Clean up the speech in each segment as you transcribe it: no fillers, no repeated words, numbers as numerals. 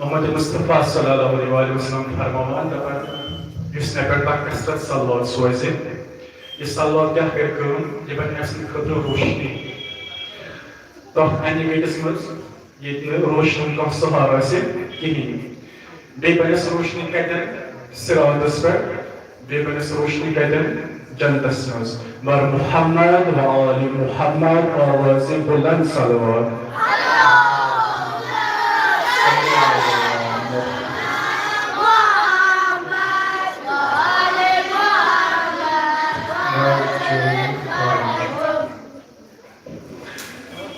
Muhammed Mustafa sallallahu aleyhi ve sellem fermavan da yüzüne bir kasrat sallallahu soyzi. Ye sallallahu gah bir kılın, yemen nefsin kıdrı roşni. Toh anniveydisimiz, yetini roşnin kahsı harası kihini. Bebenes roşni kader sıradız ver, bebenes roşni kader cantasınız. Var Muhammed ve Ali Muhammed avazi bulan salavat.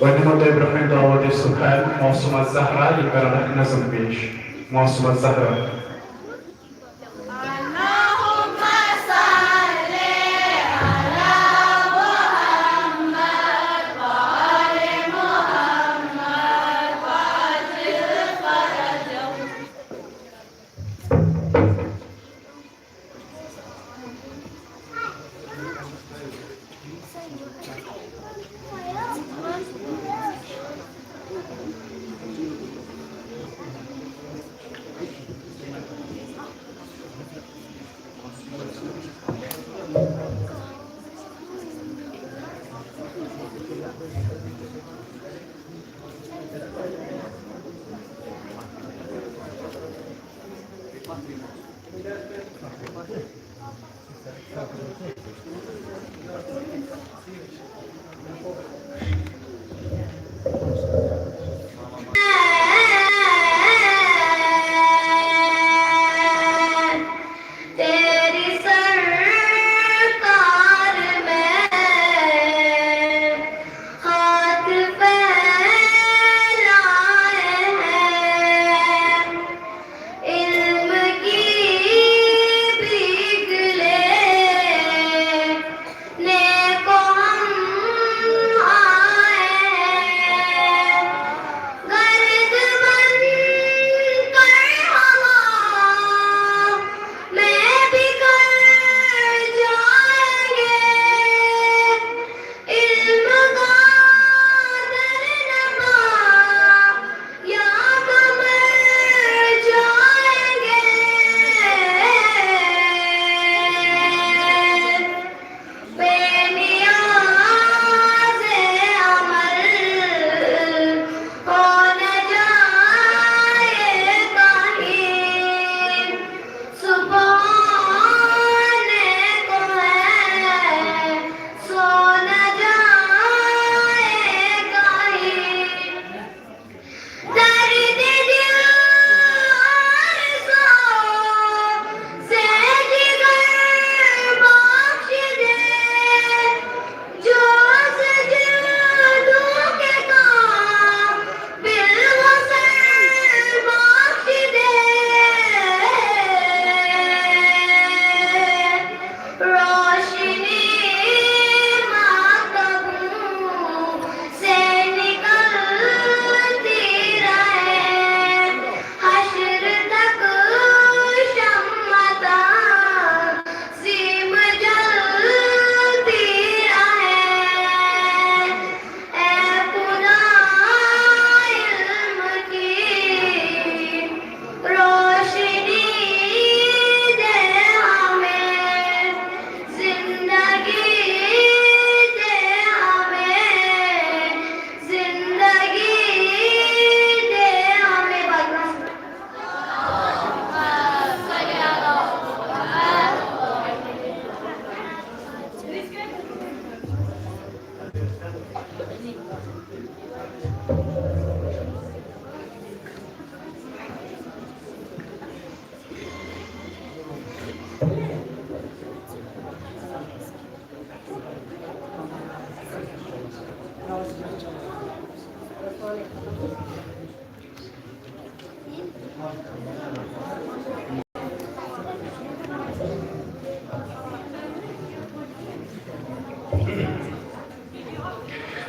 Wanneer Ibrahim Dawud Sukan, Mausuma Zahra, Ibrahim Nazam Pesh, Mausuma Zahra.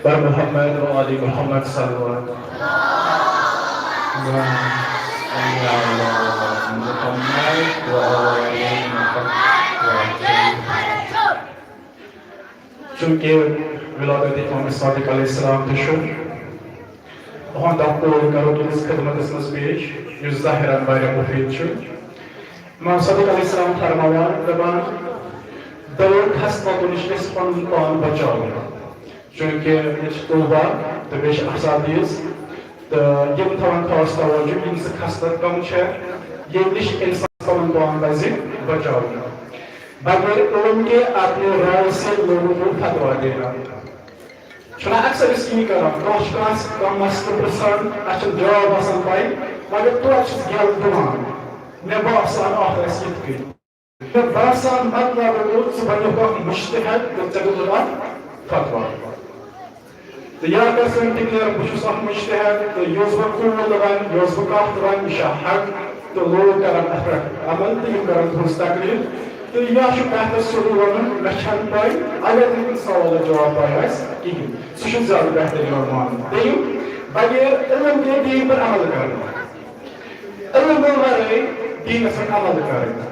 Bar Muhammad wa Ali Muhammad sallallahu Çünkü viladet İmam-ı Sadık Aleyhisselam düşür. बहुत आपको करो तुम इस खिदमत इसमें पेश इस ज़ाहिरन बारे मुफीद छु इमाम सदीक अलैहिस्सलाम फरमावान दबान दौर खस्ता तो निश्चित पन पान बचाओ चूँकि ये तौबा तो बेश अहसादीस तो यम थवान खास तवज्जो यम से खस्ता कम छे ये निश इंसान पन पान बजे बचाओ बगैर इल्म के अपने राय से लोगों को फतवा देना चुना अक्सर इसकी करा क्लास कम मस्त प्रसान अच्छा जवाब आसान पाई मगर तो अच्छा ज्ञान दुमान मैं बासान आखिर सीख गई मैं बासान मतलब वो सुबह को मुश्तहद तो तगुला फतवा तो यार कैसे इंटीग्रेट बुशुस आख मुश्तहद तो योजबा को लगान योजबा का लगान शाहद तो लोग करन अमल तो ये करन मुस्तकिल तो यह शु बेहतर सुलून लक्षण पाई अगर तुम सवाल जवाब पाई कि सुश ज्यादा बेहतर मान देयु बगैर इल्म के दीन पर अमल करना इल्म वाले दीन पर अमल करना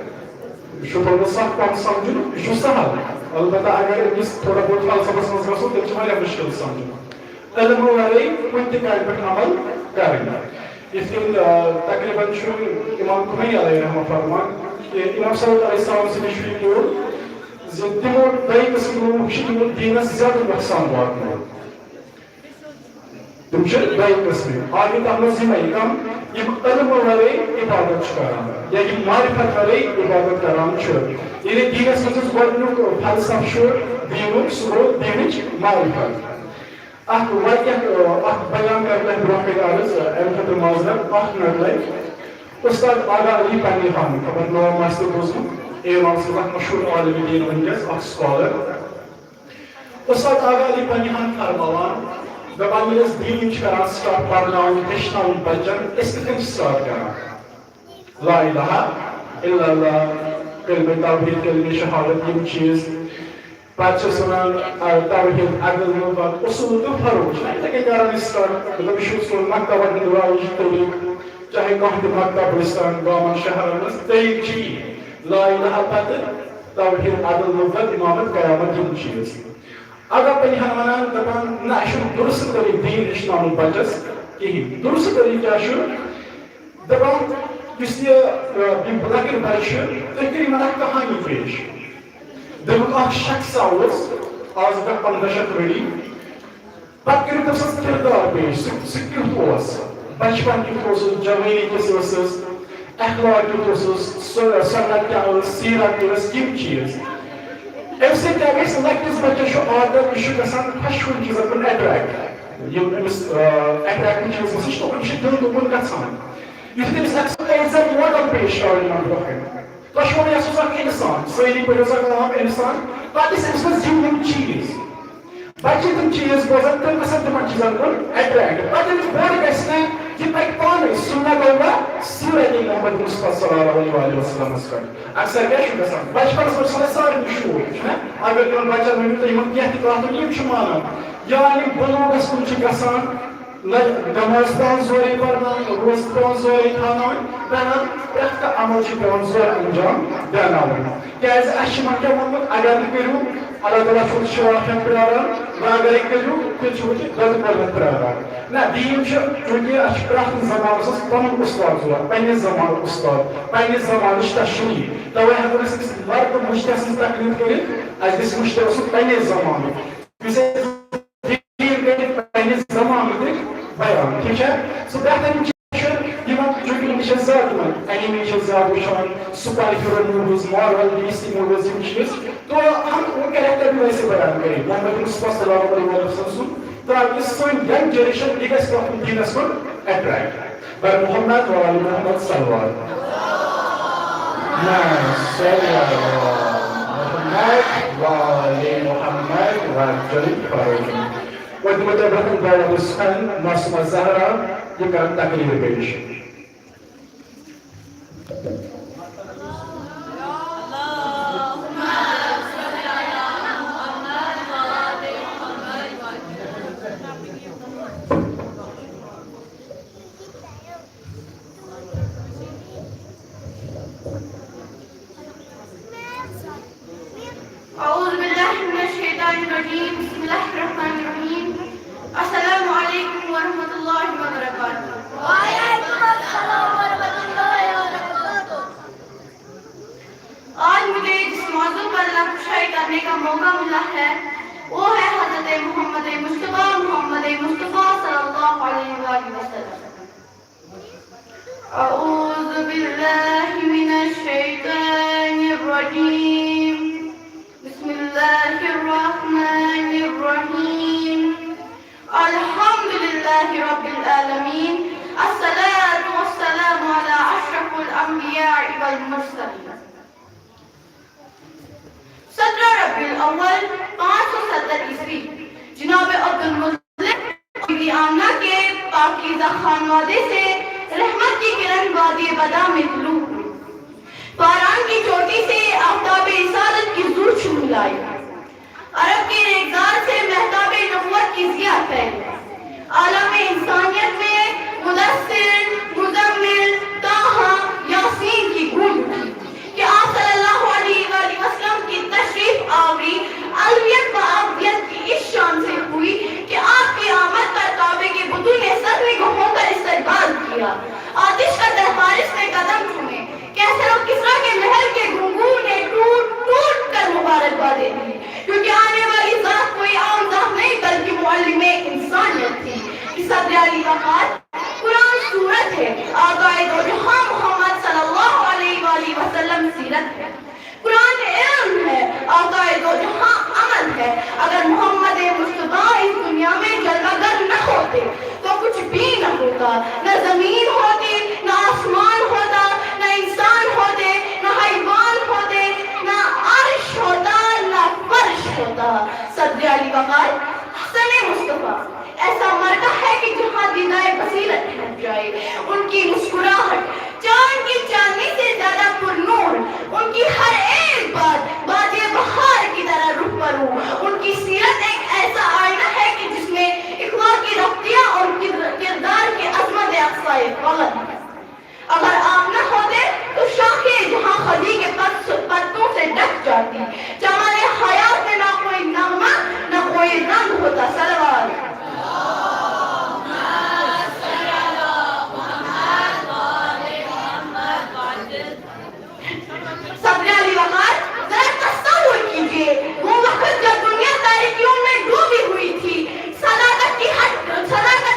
शुक्र सख कम समझो शु सहल अलबत्ता अगर इस थोड़ा बहुत फलसफा समझ गसो तो वाला मुश्किल समझो इल्म वाले कुछ कायद पर अमल करना इसलिए तकरीबन शु इमाम खुमैनी अलैहि फरमान इमाम सल्लल्लाहु अलैहि वसल्लम से मशहूर क्यों जितने बड़े किस्म लोग शिकूर दीन से ज़्यादा नुकसान वाक़ है तुम शर बड़े किस्म आगे तमन्ना ज़िम्मेदारी कम ये इल्म वाले इबादत कराना या ये मारिफत वाले इबादत कराना शुरू ये दीन से मतलब गोल्डन को फलसफा शुरू दीनों सुबह दीनिच मारिफत आख वाक्य आख बयान करते हैं ब्रॉकेट आर्स एल्फत माज़र आख नरले उस्ताद आगा अली पानी खान खबर नो मास्टर दोस्तों इमाम सल्लल्लाहु मशहूर आलिम दीन वंजस अख स्कॉलर उस्ताद आगा अली पानी खान फरमावान दबान में दीन करान स्टार्ट पढ़नाउन हिश्नाउन बचन इसके स्टार्ट करना ला इलाहा इल्लल्लाह कलमे तौहीद कलमे शहादत ये चीज पांच सुनान तौहीद अदल मुबाद उसूल तो फरोज नहीं लगे करान स्टार्ट मतलब शुरू मक्का व दुआई तौहीद चाहे कहीं मक्का बुलिस्तान गाँव शहर में तय चीज ला इलाहा पद तौहीद अदल मुबाद इमामत क़यामत की चीज अगर पहचान दपान ना शु दुरुस्त करी दीन इस्लाम बचस कहीं दुरुस्त करी क्या शु दपान जिसने बिम्बलाकर बारिश तकरी मना कहानी पेश दबुक आख शख्स आवस आज तक 15 रेडी पक्कर तसस किरदार पेश सिक्किम ओस बचपन की कोशिश जवानी की कोशिश अखलाक की कोशिश सन्नत क्या और सीरत की स्कीम चीज ऐसे क्या गई सेलेक्टिव बच्चे शो आदत विशु का साथ फशुन चीज़ अपन अट्रैक्ट ये मिस अट्रैक्ट चीज़ मिस तो कुछ दिल को मन का साथ ये तो इस अक्सर ऐसा मॉडल पेश और इन लोगों तो शो में ऐसा एक इंसान सही पर ऐसा काम इंसान बात इस इसमें जीवन चीज़ बच्चे तुम चीज़ बोलते तुम कसम तुम चीज़ों को अट्रैक्ट बच्चे तुम बोल कैसे कि भाई कौन है सुनना होगा सीरत मोहम्मद मुस्तफा सल्लल्लाहु अलैहि वसल्लम का अक्सर क्या शुरू करता बचपन से सारे सारे मशहूर है अगर तुम बच्चा में तो ये क्या तो आप ये शुमाना यानी बलोगस कुछ कसान नमाज पाँच जोरे पढ़ना रोज पाँच जोरे खाना बना प्रत्येक अमल से पाँच जोरे अंजाम देना क्या ऐसे अश्मा क्या मतलब अगर करूँ अल्लाह ताला फुल शराफ़ प्रारा अगर करूँ फिर छोटे गलत गलत प्रारा ना दीन शो क्योंकि अशराफ ज़मान से पन उस्ताद हुआ पहले ज़मान उस्ताद पहले ज़मान तशरीह तो वह हमारे से मर्द मुश्तसिल तकलीफ करे आज इस मुश्तसिल पहले ज़मान किसे दीन के पहले ज़मान में बयान ठीक है सो बेहतर ये बात जो कि मुझे ज़्यादा में एनिमेशन ज़्यादा विशाल super hero movies Marvel DC movies इन चीज़ तो हम वो कैरेक्टर भी वैसे बयान करें मोहम्मद मुस्तफा सल्लल्लाहु अलैहि वसल्लम ताकि सोन यंग जनरेशन दिगस को अपनी दीन को अट्रैक्ट पर मोहम्मद व अली मोहम्मद सल्लल्लाहु अलैहि मोहम्मद व जली फरोज वक्त मुतबरकन बाला हुसैन मासूमा ज़हरा ये काम तकरीर पेश बिस्मिल्लाहिर्रहमानिर्रहीम अस्सलामु अलैकुम व रहमतुल्लाहि व أعوذ بالله من الشيطان الرجيم بسم الله الرحمن الرحيم الحمد لله رب العالمين الصلاة والسلام على أشرف الأنبياء والمرسلين 17 रबीउल अव्वल 570 ईस्वी जनाब अब्दुल मुत्तलिब बीवी आमना के पाकीज़ा खानवादे से रहमत की किरण वादी बदा में तुलू हुई। फारान की चोटी से आफ्ताब इसादत की ज़ुर छुलाई। अरब के रेगजार से महताब नबुव्वत की ज़िया फैली। आलम इंसानियत में मुदस्सिर, मुज़म्मिल, ताहा, यासीन की गूंज उठी कि आप सल्लल्लाहु अलैहि वसल्लम की तशरीफ आवरी अलवियत व अब्दियत की इस शान से हुई कि आपकी आमद पर काबे के बुतों ने सदमे को होकर इस्तकबाल किया। आतिश का दरबारिश में कदम चूमे, कैसर और किस्रा के महल के घुंघरू ने टूट टूट कर मुबारकबाद दी, क्योंकि आने वाली ज़ात कोई आम ज़ात नहीं बल्कि मुअल्लिमे इंसानियत थी। इस सदर अली वक़ात कुरान सूरत है, आक़ाए दो जहां मोहम्मद सल्लल्लाहु अलैहि वसल्लम सीरत है। कुरान इल्म है, आक़ाए दो जहां अमल है। अगर मोहम्मद मुस्तफा इस दुनिया में जलवागर न होते तो कुछ भी न होता, न जमीन होती, न आसमान होता, न इंसान होते, न हैवान होते, न अर्श होता, न फर्श होता। सदर अली वक़ात हसन मुस्तफा ऐसा मर्दा है कि जहां दीदाए बसीरत ठहर जाए। उनकी मुस्कुराहट चांद की चांदनी से ज्यादा पुरनूर, उनकी हर एक बात बाजे बहार की तरह रुख पर हो। उनकी सीरत एक ऐसा आईना है कि जिसमें इखवा की रफ्तियां और किरदार की अजमत अक्साए वक्त है। अगर आप न होते तो शाखे जहां खली के पत्तों से ढक जाती। जमाने हयात में ना कोई नगमा न कोई रंग होता। सलवात सदर अली वक़ात जरा तसव्वुर कीजिए, वो वक्त जब दुनिया तारीकियों में डूबी हुई थी। सदाकत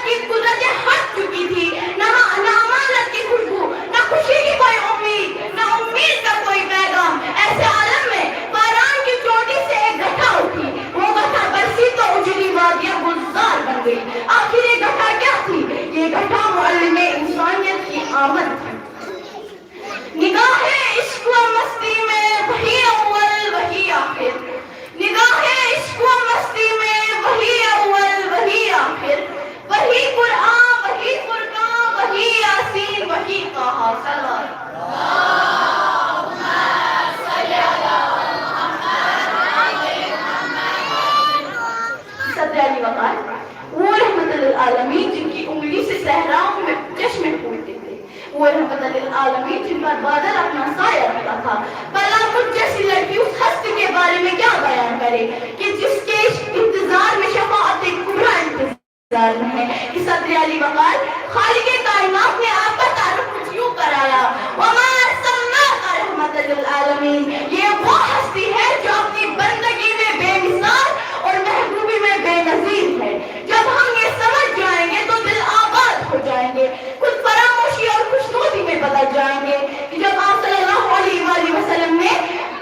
की कुदरतें हट चुकी थी। न अमानत की खुशबू, न खुशी की कोई उम्मीद, न उम्मीद का कोई पैगाम। ऐसे आलम में फारान की चोटी से एक गठा उठी। वो गठा बरसी तो उजली वादियां गुलजार बन गई। आखिर ये गठा क्या थी? ये गठा मुअल्लिमे इंसानियत की आमद थी। निगाहे इश्क व मस्ती में वही अव्वल वही आखिर, निगाहे इश्क व मस्ती में वही अव्वल वही आखिर, वही कुरान वही फुरकान वही यासीन वही ताहा। सल्लल्लाहु सदर अली वक़ात वो रहमतुल आलमीन जिनकी उंगली से सहराओं में चश्मे फूटते थे। वो रहमतुल आलमीन जिन पर बादल अपना साया रखता था। भला मुझ जैसी लड़की उस हस्ती के बारे में क्या बयान करे कि जिसके इंतजार में शफाअत कुबरा इंतजार में है। कि सदर अली वक़ात खालिक कायनात ने आपका तारुफ कुछ यूं कराया, वमा अर्सलनाका रहमतुल आलमीन। ये वो हस्ती है जो अपनी बंदगी में बेमिसाल और महबूबी में बेनज़ीर है। जब हम ये समझ जाएंगे तो दिल आबाद हो जाएंगे, खुद फरामोशी और खुशनुदी में बदल जाएंगे। कि जब आप सल्लल्लाहु अलैहि वसल्लम ने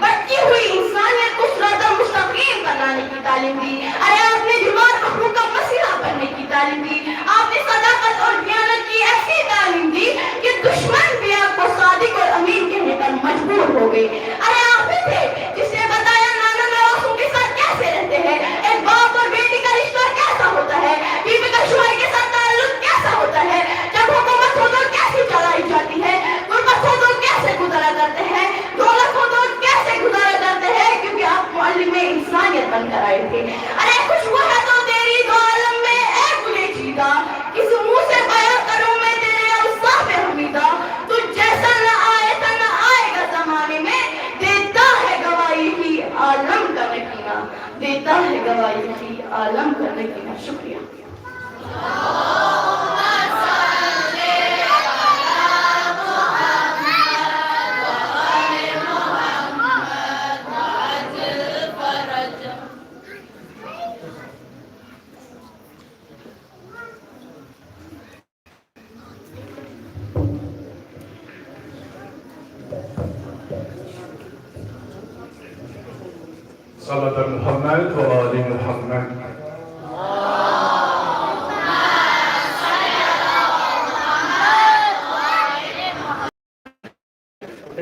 बढ़ती हुई इंसानियत को सिरात मुस्तकीम बनाने की तालीम दी। अरे आपने जुबान मखलूक का मसीहा बनने की तालीम दी। आपने सदाकत और दयानत की ऐसी तालीम दी कि दुश्मन भी आपको सादिक और अमीन कहने पर मजबूर हो गए। अरे आप ही थे जिसने बताया नाना नवासों के साथ कैसे रहते हैं, एक बाप और बेटी का रिश्ता कैसा होता है, बीवी का शुमाई के साथ ताल्लुक कैसा होता है, जब हुकूमत हो तो कैसी चलाई जाती है, गुर्बत हो तो कैसे गुजारा करते हैं, दौलत हो तो कैसे गुजारा करते हैं, क्योंकि आप मुअल्लिमे इंसानियत बनकर आए थे। अरे खुशबू है तो तेरी दो आलम में ऐ गुले जीदा, किस मुंह से बयां करूं मैं तेरे औसाफ हमीदा। तू जैसा न आए था न आएगा जमाने में, देता है गवाही ही आलम का नगीना, देता है गवाही ही आलम का नगीना। शुक्रिया। Salat Muhammed ve Ali Muhammed.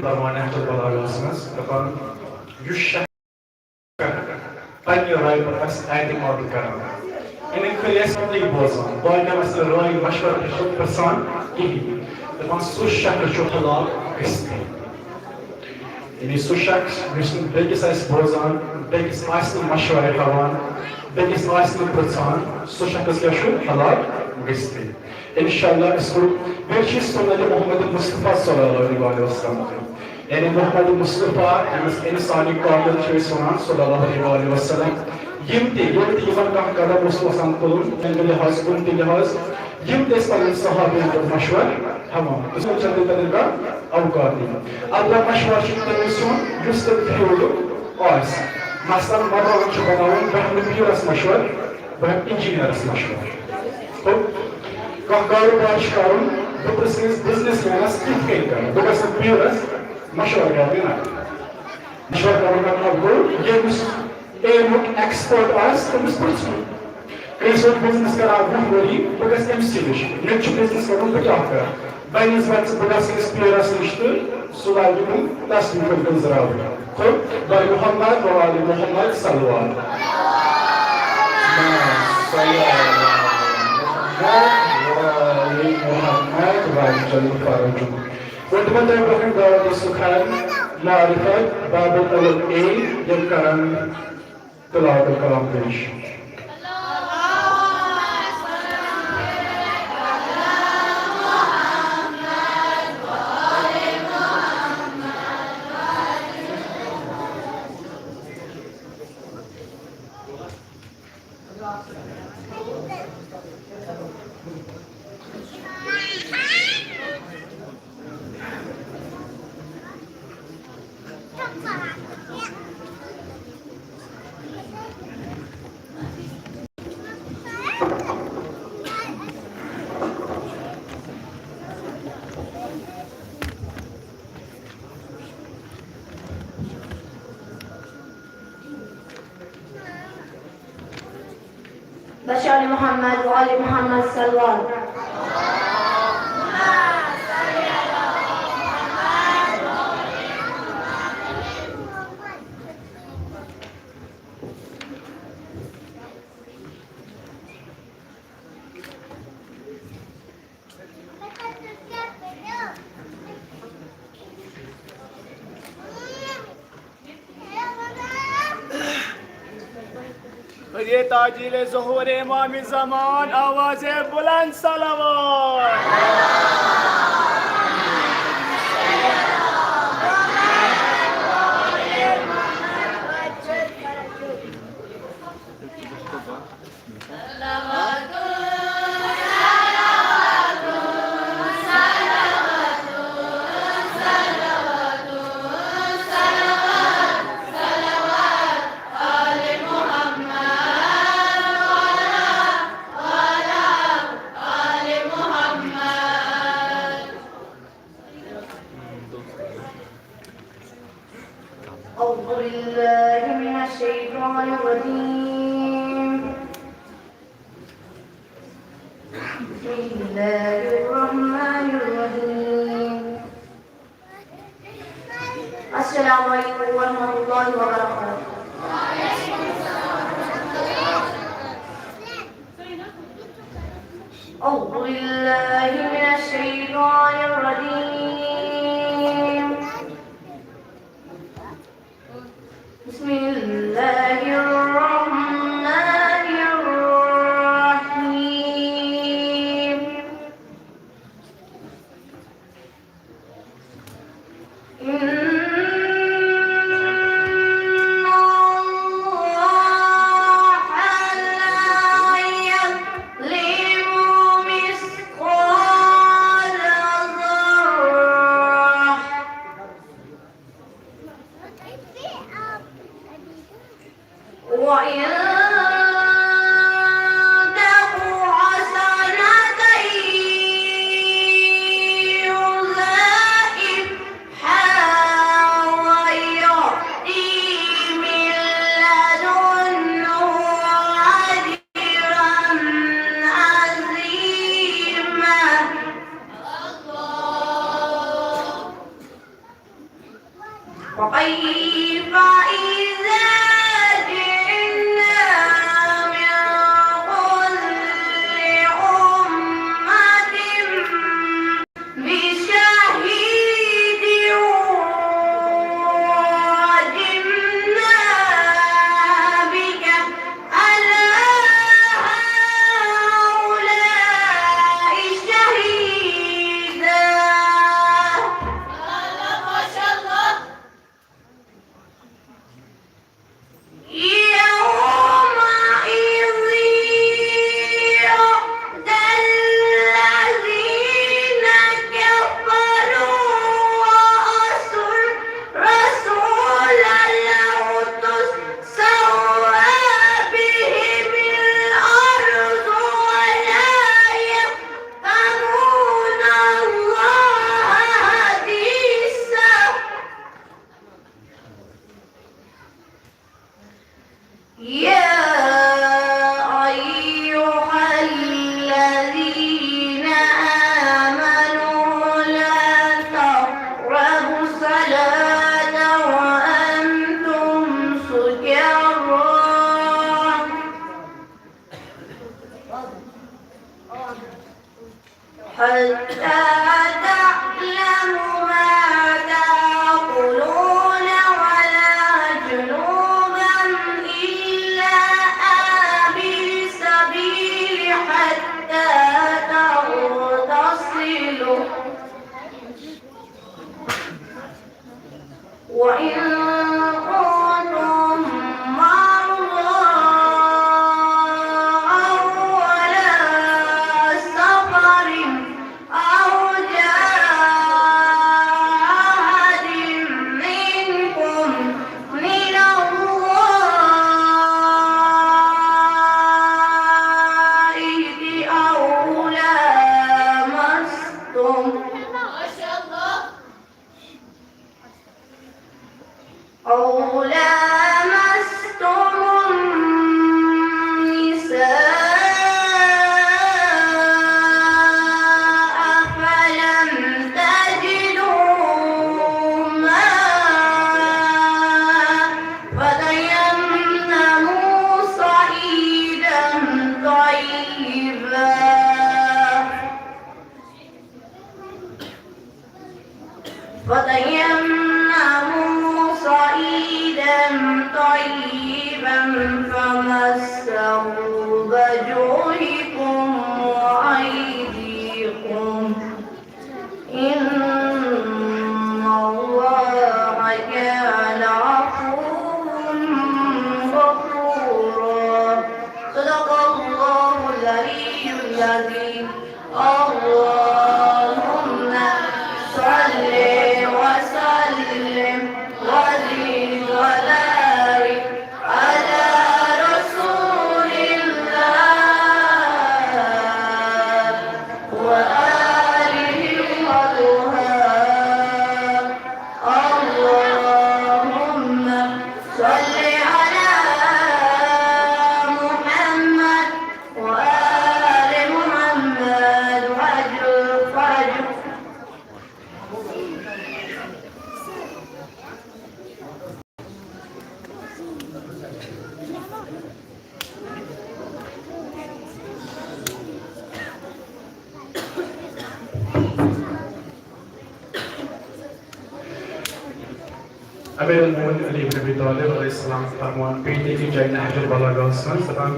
Barmağına toparlarsınız. Efendim, 100 şehir. Aynı rayı bakasın, aynı mağdur karan. Yani kıyasında bozan. Bu ayda mesela rayı meşvar bir persan iyi. Efendim, su şehir çok halal kısmı. Yani su şehir, müslüm belki bozan, belki aslında meşvar kavan, belki aslında persan, su şehir şu halal kısmı. İnşallah ismi bir çiz sonları Muhammed Mustafa sallallahu aleyhi ve sellem. Yani Muhammed Mustafa en salik kavga çöy sonan sallallahu aleyhi ve sellem. Yimti yılan kahkada Mustafa'san kulun, kendili haz, kuntili haz. Yimti esmalin sahabeyi meşvar. Tamam. Ismı çandıklarında avukati. Allah meşvar çıktığın son yüzde fiyolu oğaz. Maslan marravan çıkanavun bahmi piyoras meşvar, bahmi injineras meşvar. Kahkaru başkarın bu businessman'a split kayıtlar. Bu kadar piyoras meşvar kavgına. Meşvar kavgına bu yemiş emuk export as temiz sportsman. Kayısot business kara bu bori bu kadar temsilciler. Netçi business karın bu kahkar. Ben izbatı bu kadar piyoras işte sulaydım tasmin kırgın zirağı. Kod Bari Muhammed ve Ali Muhammed sallallahu Muhammed ve Jalil Faraju. Untuk mendapatkan dalam sukan Ma'rifat Babul Ulum A yang karan telah berkalam finish. Bashar محمد وآل محمد صلوات. ये ताजील ज़ुहूर इमाम ज़मान आवाज़ बुलंद सलावत أعوذ بالله من الشيطان الرجيم. بسم الله الرحمن الرحيم. السلام عليكم ورحمة الله وبركاته. أعوذ بالله من الشيطان الرجيم. بسم الله الرحمن الرحيم. إن الله لا يظلم مثقال ذرة وإن تك حسنة يضاعفها وكيف إذا جئنا من كل أمة بشهيد وجئنا بك على هؤلاء شهيدا. ما شاء الله. يومئذ يعدى الذين كفروا وعصوا الرسول لو تسوى بهم الأرض ولا يكتمون الله حديثا. يا أيها الذين آمنوا لا تقربوا الصلاة وأنتم سكارى حتى تعلموا ما تقولون ولا جنوبا إلا آبر سبيل حتى تغتسلوا وإن كنتم مرضى أو على سفر أو جاء أحد منكم من الغائط أو لامستم النساء فلم تجدوا ماء فتيمموا صعيدا طيبا فمسحوا بوجوهكم وأيديكم إن الله كان عفوا غفورا. صدق الله العلي العظيم. اللهم صل وسلم وزد وبارك على رسول الله وآله وطهاه. اللهم صل على محمد وآل محمد وعجل فرجه. अमीर अल-मोमिनीन अली इब्न अबी तालिब अलैहिस्सलाम फरमान पेटे की जय नहजुल बलागासन सदान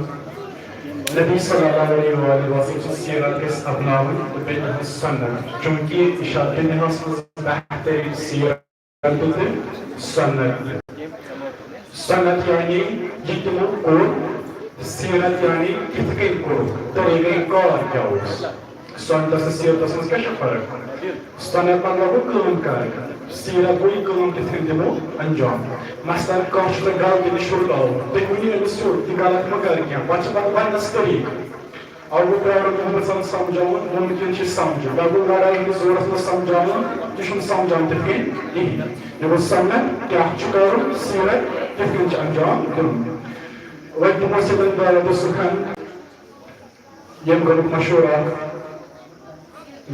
नबी सल्लल्लाहु अलैहि वसल्लम सीरत इस अपनावन बिन सुन्नत चूंकि इशात निहास बेहतरीन सीरत ते सुन्नत सुन्नत यानी जितमो को सीरत यानी कितके को तरीके कार क्या हो सुन्नत से सीरत से क्या फर्क सुन्नत मतलब काम कर सीरत कोई काम कितने दिनों अंजाम मसलन काश तो गाँव के निशुल्क आओ तो कोई नहीं निशुल्क की गलत मगर क्या बचपन बंद तरीक और वो प्यार मोहम्मद सन समझाऊं मुमकिन चीज समझो बाबू वाला इन ज़रूरत में समझाऊं जिसम समझाऊं तो फिर नहीं जब वो समझ क्या चुकारो सीरत कितने अंजाम करूं वही तो मसलन वाला तो सुखान ये ग्रुप मशहूर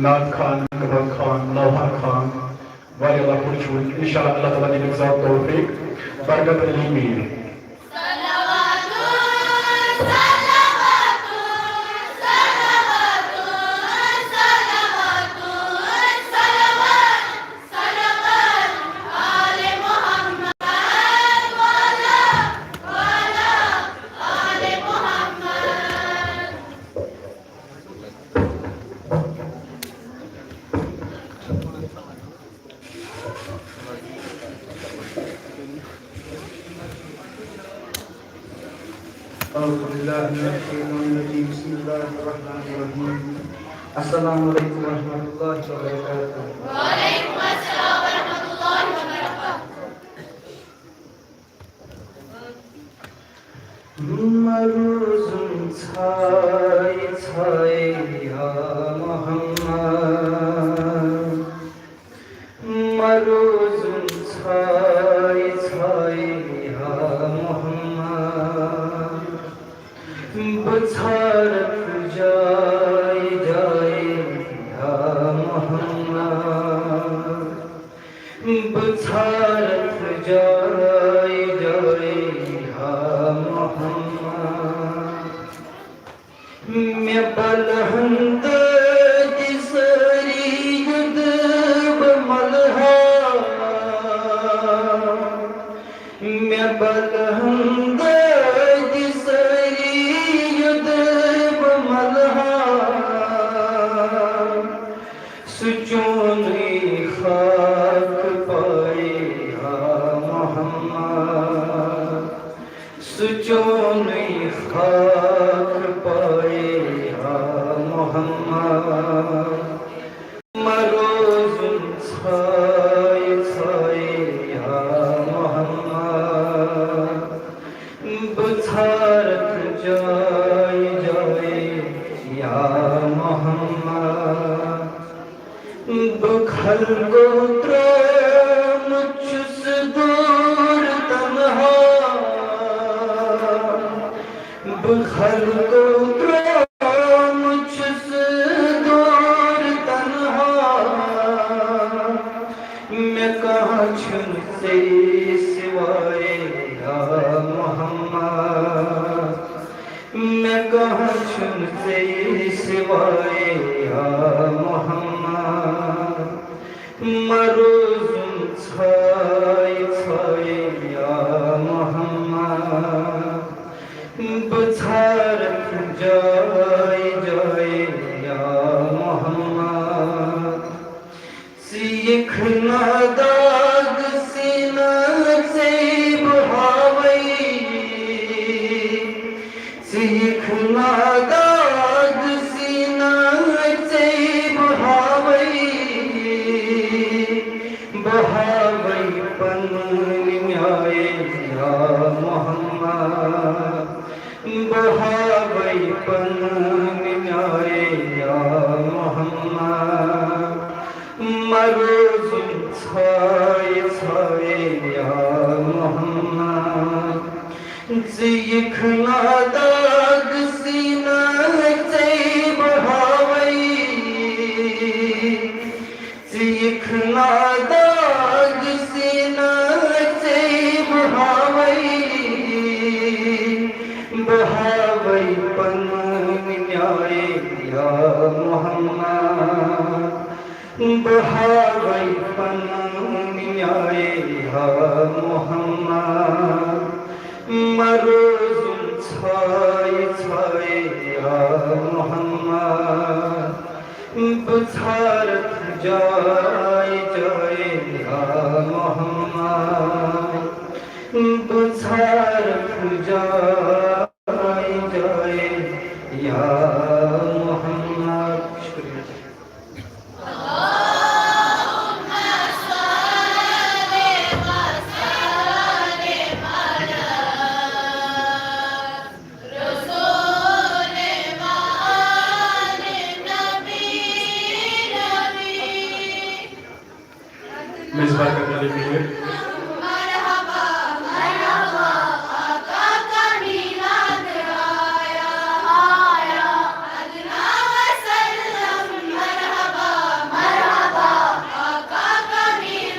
नाद खान कबल खान लोहा खान वारिया लकुट छुन इंशाअल्लाह अल्लाह ताला दी ज़ात तौफीक बरकत अली मीर अस्सलामु अलैकुम रहमतुल्लाहि व बरकातुहू। वालेकुम अस्सलाम व रहमतुल्लाहि व बरकातुहू। मरूज़ुन छाय छाय या मोहम्मद, मरूज़ुन छाय छाय या मोहम्मद, बछारत जाय जाय या मोहम्मद, बछारत जाय जाय या मोहम्मद, मैं बलहंद दिसरी युद बमलहा, मैं बलहंद दिसरी युद बमलहा, सुजोनी खाक पाए या मोहम्मद, सुजोनी खाक पाए या मोहम्मद, मरोज़ुन छाय छाय या मोहम्मद, बछारत जाय जाय या मोहम्मद, बखल गोत्र मुझस दूर तन्हा, बखल गोत्र मुझस दूर तन्हा, मैं कहाँ छुन से सिवाय या मोहम्मद, मैं कहाँ छुन से सिवाय या मोहम्मद, मरूज़ुन छाय छाय या मोहम्मद, बछारत जाय जाय या मोहम्मद, सीखना दाग सीना से बहावई, सीखना दाग सीना से बहावई, बहावई पन न्याय या मोहम्मद, बहावई पन न्याय या मोहम्मद, मरूज़ुन छाय छाय या मोहम्मद, सीखना दाग सीना से बहावई, सीखना दाग सीना से बहावई, बहावई पन न्याय या मोहम्मद, बहावई पन न्याय या मोहम्मद, मरूज़ुन छाय छाय या मोहम्मद, बछारत जाय जाय या मोहम्मद, बछारत जाय जाय या मोहम्मद। शुक्रिया। मिस बरकत अली मीर मरहबा मरहबा आका का मीलाद आया आया अदना वसल्लम, मरहबा मरहबा आका का मीलाद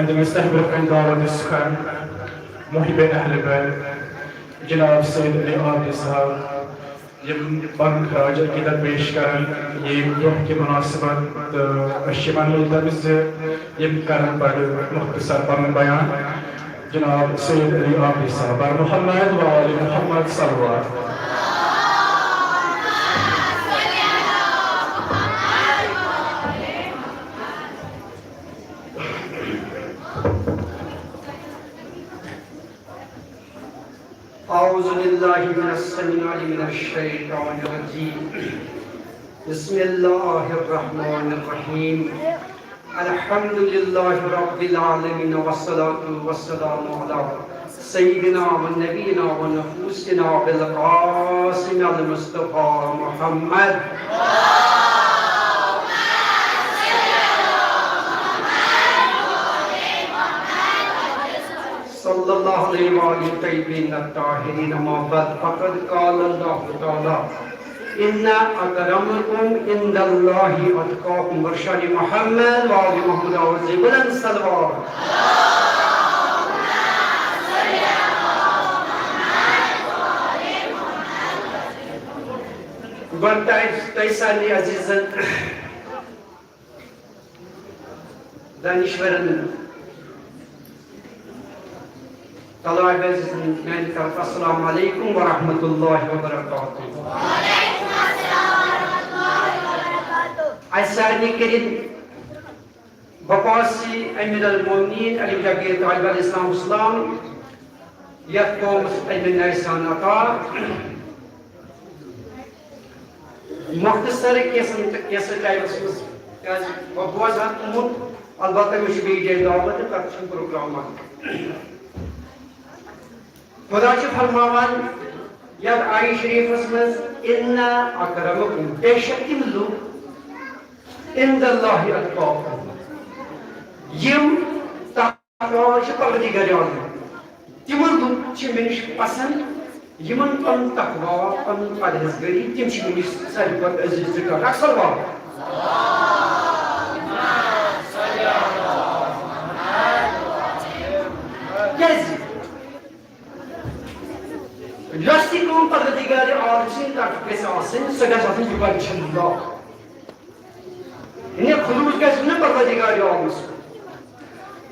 عندما استحضر عند دعوة السخان محب أهل البيت جناب سيد علي عابد صاحب يم پن خراج عقیدت پیش کرن یہ دعا کی مناسبت اشیمان ملتمس یم کرن بڑ مختصر پن بیان جناب سید علی عابد صاحب محمد و آل محمد صلوات أعوذ بالله من السميع من الشيطان الرجيم بسم الله الرحمن الرحيم الحمد لله رب العالمين والصلاة والسلام على سيدنا ونبينا ونفوسنا بالقاسم المصطفى محمد صلى الله عليه وآله الطيبين الطاهرين ما بعد فقد قال الله تعالى إن أكرمكم عند الله أتقاكم برشاد محمد وآل محمد وزبلا صلوات Taysanli azizan danishvaran Talay bezin men taraf assalamu alaikum wa rahmatullahi wa barakatuh. Wa alaikum assalam wa rahmatullahi wa barakatuh. Aysani kerin Bapasi Amir al-Mu'minin Ali bin Abi Talib al-Islam yatkom Amin Aysan ata muhtasar kesin kayısımız yani babaz hakkımın albatta müşbihce davet tartışım programı Kudaçı farmavan ya ayet şerifimiz inna akramakum beşekimlu indallahi atqakum yim takvaşı pardigari oldu timurdu çimeniş pasan yimin pan takva pan parhezgari tim çimeniş sarıpat azizlik aksal var Lastikon pardigari ağrısın takvesi alsın sagazatın yukarı çıkıyor. Yine kulumuz gözüne pardigari almışsın.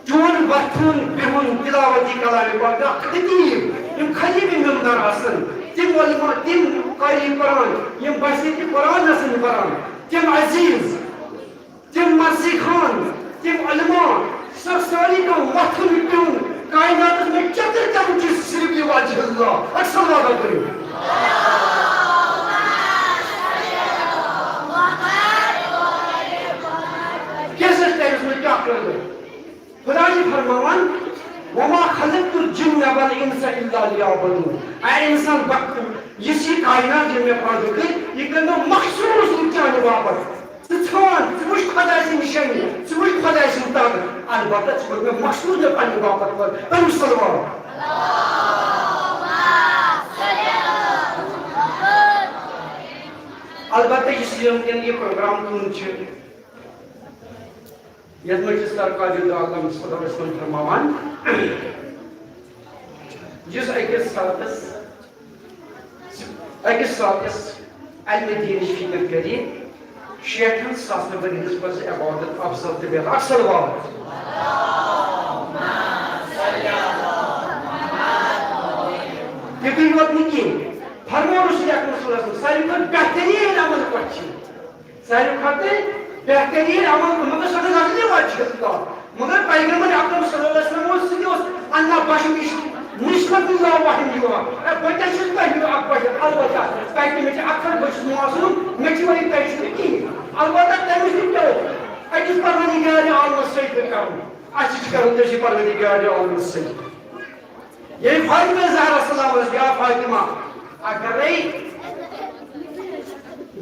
Cuan batun bihun tilavati kalami barda kıdiyim. Yim khali bin memdar asın. Tim walima tim kayli Kur'an. Yim basiti Kur'an nasıl Kur'an. Tim aziz. Tim marsikhan. Tim alma. Sarsari ka matun bitun. कायनात में चतर चतर की सिर्फ ये वाजिब अल्लाह अक्सर वादा करें कैसे टाइम में क्या कर दो खुदा जी फरमान वमा खलक़तुल जिन्न वल इंसा इल्ला लियअबुदून ऐ इंसान वक्त इसी कायनात में पैदा कर ये करना मखसूस इंसान वापस Tuhan, semuanya pada si nishani, semuanya pada si utama. Albatta sebagai maksudnya pani bapak pun, pani salawat. Albatta Islam ini program kunci. Yang majlistar kaji dalam saudara Islam termawan. Juz ekis sahabat al-Medini fikir kari. Şeytan saflı bir nisbet ibadet afzal tabi aksal var. Çünkü yok ki Farman Resulü Akram Sallallahu Aleyhi ve Sellem behterin amal करछि. सारे खाते बेहतरीन अमल मगर सदा लगने वाली है मगर पैगंबर अकरम सल्लल्लाहु अलैहि वसल्लम उसने अल्लाह बाशिश निस्बत Allah वाहिम हुआ बच्चा शिल्पा हुआ अकबर अलबत्ता ताकि मुझे अक्सर बच मासूम मुझे वही पैसे की अलबत्ता तमिस तो अजिस परवरदिगार आलम सैद करूं अच्छी करूं जैसे परवरदिगार आलम सैद ये फातिमा ज़हरा सल्लल्लाहु अलैहि वसल्लम फातिमा अगर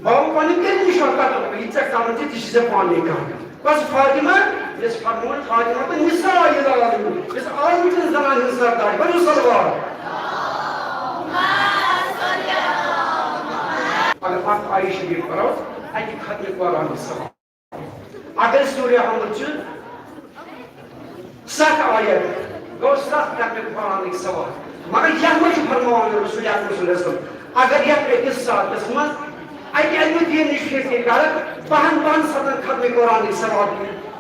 Bom panikler nişanlar da gidecek tanrıcı dişize puanlayı kaldı. Bas Fatıma, biz Fatıma da Nisa ayıda alıyor. Biz aynı zaman Nisa'da. Ben Nisa'da var. Agar Fat Ayşe bir taraf, aynı katlık var Nisa. Agar Suriye hamurcu, 7 ayet गो 7 करने कुरान सवाल मगर यह मत फरमान रसूल अगर यह एक साथ मज अकि दीन निश्चित कर बहन सदन खत्म कुरान सवाल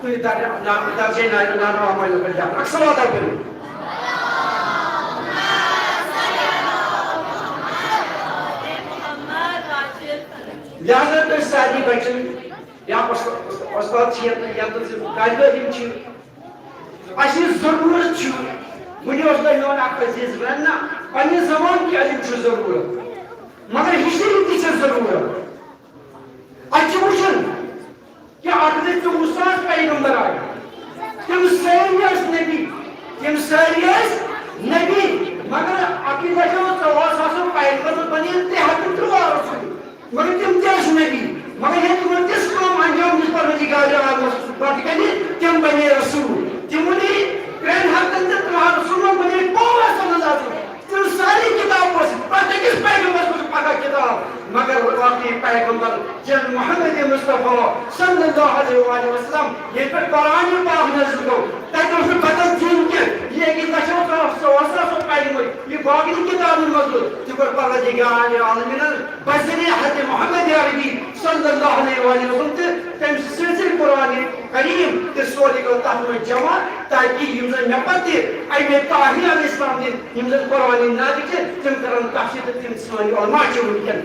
तुझे दर्जे नाम सवाल करो लिहाजा तो सारी बच्चन या उस्ताद या तो तालिब इल्म असी जरूरत वुन मेन अजीज वन ना पन्ने जमान की इल्म जरूरत मगर हिस्ट्री ती जरूरत वुचन कि 8 पैगंबर आए तम सारी नबी मगर अकीदा पैगंबर बने 3 मगर तम नबी मगर ये तुम तिस काम अंजाम परवरदिगार आलम तम बने रसूल तिमोनी ग्रैंड हकन रसूल बने पौवा सल्लल्लाहु अलैहि वसल्लम तम सारी किताब प्रत्येक पैगंबर को पढ़ा किताब मगर वाकई पैगंबर जन मोहम्मद मुस्तफा सल्लल्लाहु अलैहि वसल्लम ये पर कुरान पाक नज़र को ताकि उसमें बदल दीन के ये कि नशो का सवासा सो पैगंबर ये बाकी किताब मौजूद जो पर परवरदिगार आलम बजरे हज मोहम्मद अरबी सल्लल्लाहु अलैहि वसल्लम तम सिलसिल कुरान करीम के सोरी को तहम जमा ताकि युमन में पति आई में ताहिर अल इस्लाम दिन युमन कुरान नादिक तम करन तफसीर तम सानी और माचो मुमकिन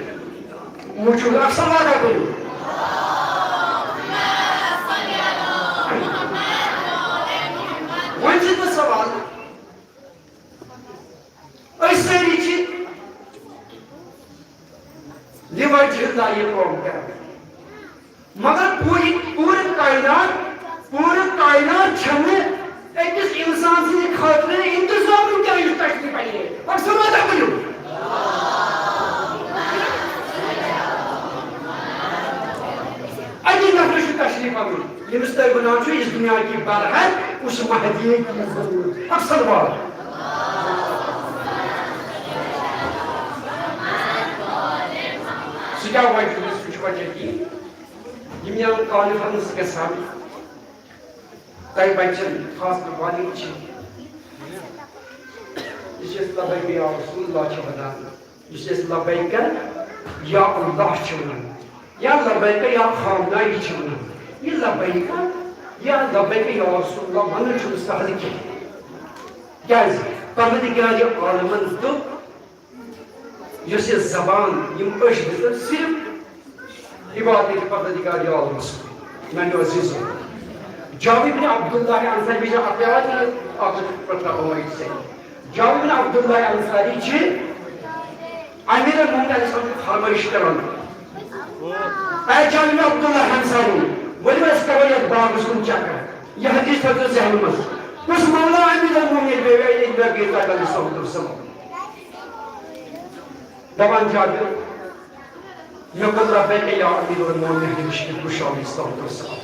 मुझे सवाल करो वन तो सवाल सारी लिवजह ये कौम कर मगर पूरे कायनात छमे अकिस इंसान सद खातिर इंतजाम क्या तकलीफ आई और सवाल करो तशरीफ आमिर यमिस तक बनान इस दुनिया की बरहत उस महदी की जरूरत अक्सर बात क्या वजह की कॉन्फ्रेंस गसान तय बच्चन खास वाली लबैक या रसूलुल्लाह वदान लबैक या अल्लाह या लबैक या खामदाई ये लबैक या लबैक या रसूलुल्लाह वन सहल क्या परवरदिगार आलमन तो ये जबान सिर्फ इबादत परवरदिगार आलम मैं अजीज जाबिर बिन अब्दुल्लाह अंसारी जाबिर बिन अब्दुल्लाह अंसारी अमीर मुमताज फरमाइश करान जाबिर बिन अब्दुल्लाह अंसारी वली करो ये बागस कुन चक्कर यह हदीस फजल जहन मस कुछ मौला अमीर मुमिन बेवे ये गीता का सल्लल्लाहु दवान जाबिर यकुल लबैक या अमीरुल मोमिनीन खुशाल सल्लल्लाहु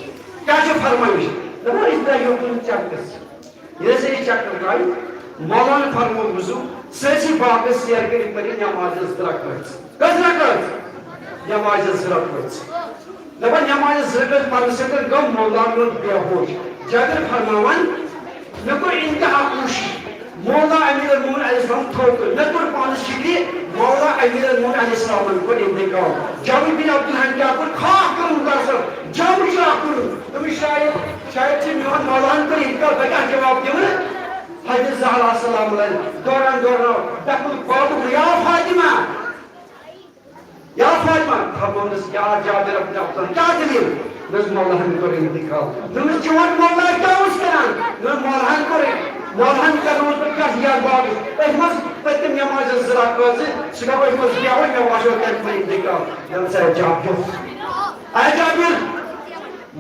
क्या जो फरमाइश दबा इस तरह यकुल चक्कर ये से चक्कर गाय मौलाना फरमो वुजू सैसी बागस शेयर कर परी नमाज रकअत कस रकअत नमाज रकअत दबा नमाज रकअत पर से गम मौलाना बेहोश जाबिर फरमावन नको इंतहा खुशी मौला अमीर मोमिन अलैहिस्सलाम थोक नकुर पान शिकली मौला अमीर मोमिन अलैहिस्सलाम को इंतकाल जाबिर बिन अब्दुल्लाह क्या को खा कर कर जब क्या कर तुम शायद से मेहमान मौलान को इंतकाल बता जवाब दे हजरत ज़हरा सलाम अलैहा दौरान दखल बाबू या फातिमा फरमानस या जाबिर बिन अब्दुल्लाह क्या दलील नज मौला हम को इंतकाल नज जवान मौला क्या उस करान नज मौला को मौलान का रोज पर क्या यार बात है मस पत्तम नमाज जरा कर सुबह को मस क्या हो मैं वाशो कर मैं देखा जब से जाबिर आय जाबिर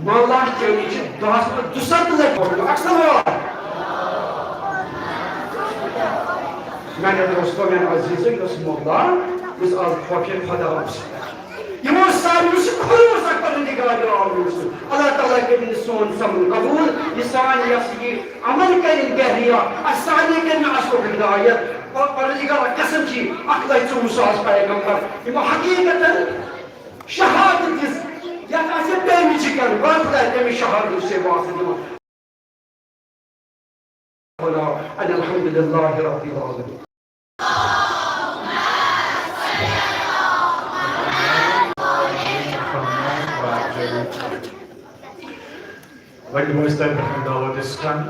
मौला के नीचे दास पर दुसत लग पड़ो अक्सर हो मैंने दोस्तों में अजीज उस मौला उस आज फकीर खुदा ये वो सारी से खुद सकता नहीं दिखा जो अल्लाह ताला के दिन सोन सब कबूल इंसान यसी अमल कर गहरिया आसानी के में असो हिदायत और परवरदिगार कसम की अकल चूसास पैगंबर ये हकीकतन शहादत या ऐसे बेमिच कर बात है कि शहादत से वास्ते वल्हम्दुलिल्लाहि रब्बिल आलमीन। When was the Dawah this time?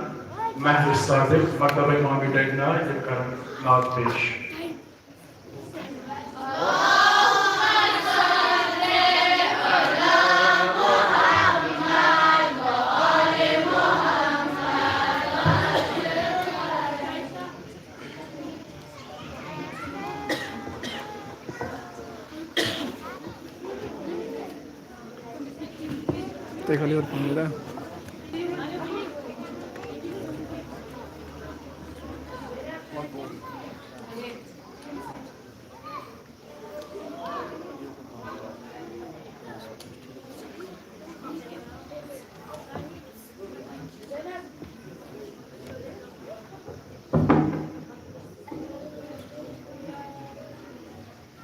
Mahdi Sadiq, Maktab Imam Degna, Yekar Nagdish. देखो लियो पंगला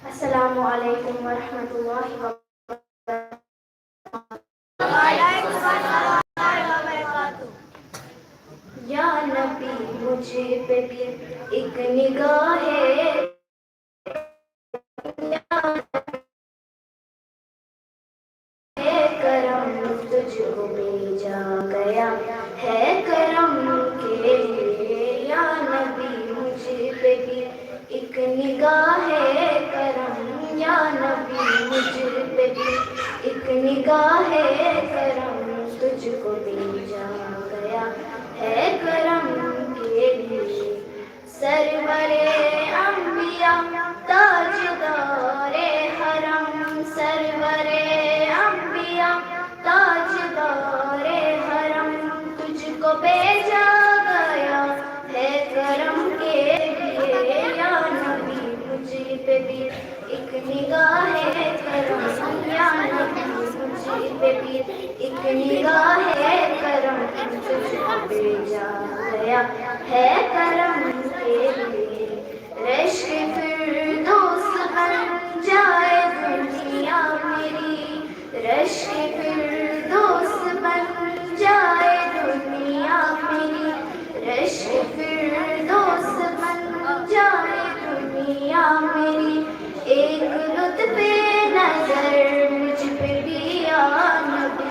अस्सलामु अलैकुम वरहमतुल्लाहि वबरकातुहू। या नबी मुझे पे भी एक निगाह है, करम तुझको भेजा गया है करम के लिए। या नबी मुझे पे भी एक निगाह है करम, या नबी मुझे पे भी एक निगाह है करम, तुझको भेजा गया है करम के लिए। सरवरे अंबिया ताजदारे हरम, सरवरे अंबिया ताजदारे हरम, तुझको भेजा गया है करम के लिए। या नबी मुझे पे भी एक निगाह है करम, या नबी मुझे पे भी एक निगाह है करम, तुझको भेजा गया है करम के लिए। रश्क फिरदौस बन जाए दुनिया मेरी, रश्क फिरदौस बन जाए दुनिया मेरी, रश्क फिरदौस बन जाए दुनिया मेरी। एक लुत्फ़े नजर मुझ पे भी या नबी,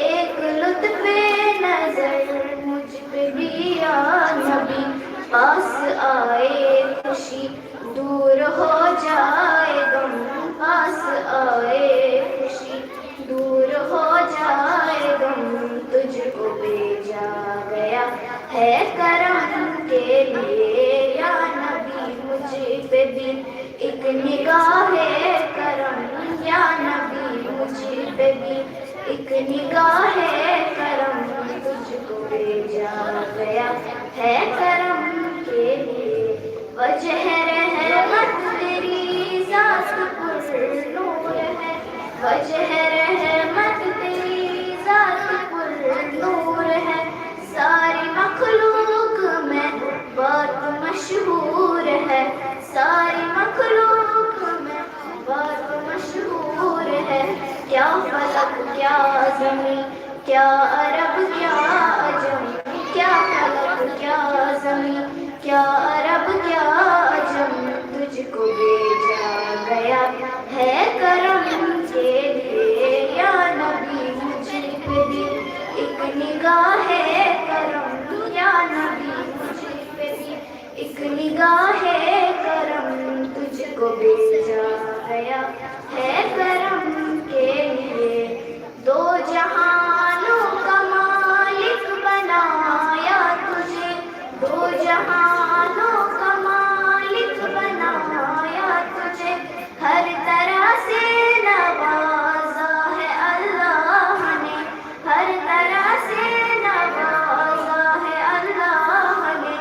एक लुत्फ़े नजर मुझ पे भी या नबी। पास आए खुशी दूर हो जाए गम, पास आए खुशी दूर हो जाए गम, तुझको भेजा गया है करम के लिए। या नबी मुझे पे भी एक निगाह है करम, या नबी मुझे पे भी एक निगाह है करम, तुझको भेजा गया है करम के लिए। वजह रहमत तेरी ज़ात पुर नूर है, वजह रहमत तेरी ज़ात पुर नूर है। सारी मखलूक में बात मशहूर है, सारी मखलूक में बात मशहूर है। क्या फलक क्या ज़मीं, क्या अरब क्या अजम, क्या फलक क्या ज़मीं, क्या अरब क्या अजम, तुझको भेजा गया है करम के लिए। या नबी मुझे पे भी एक निगाह है करम, या नबी मुझे पे भी एक निगाह है करम, तुझको भेजा गया है करम के लिए। दो जहानों का मालिक बनाया तुझे, दो जहानों का मालिक बनाया तुझे। हर तरह से नवाजा है अल्लाह ने, हर तरह से नवाजा है अल्लाह ने।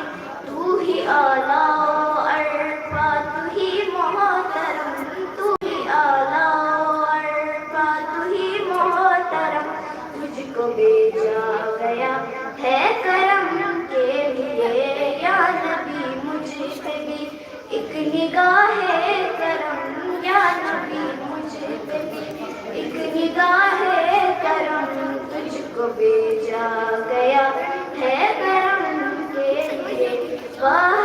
तू ही आला अरफा, तू ही मोहतरम, तू ही आला अरफा, तू ही मोहतरम, तुझको भेजा गया है करम के लिए। या नबी मुझे पे भी एक निगाह है करम, या नबी मुझे पे भी एक निगाह है करम, तुझको भेजा गया है करम के लिए। वाह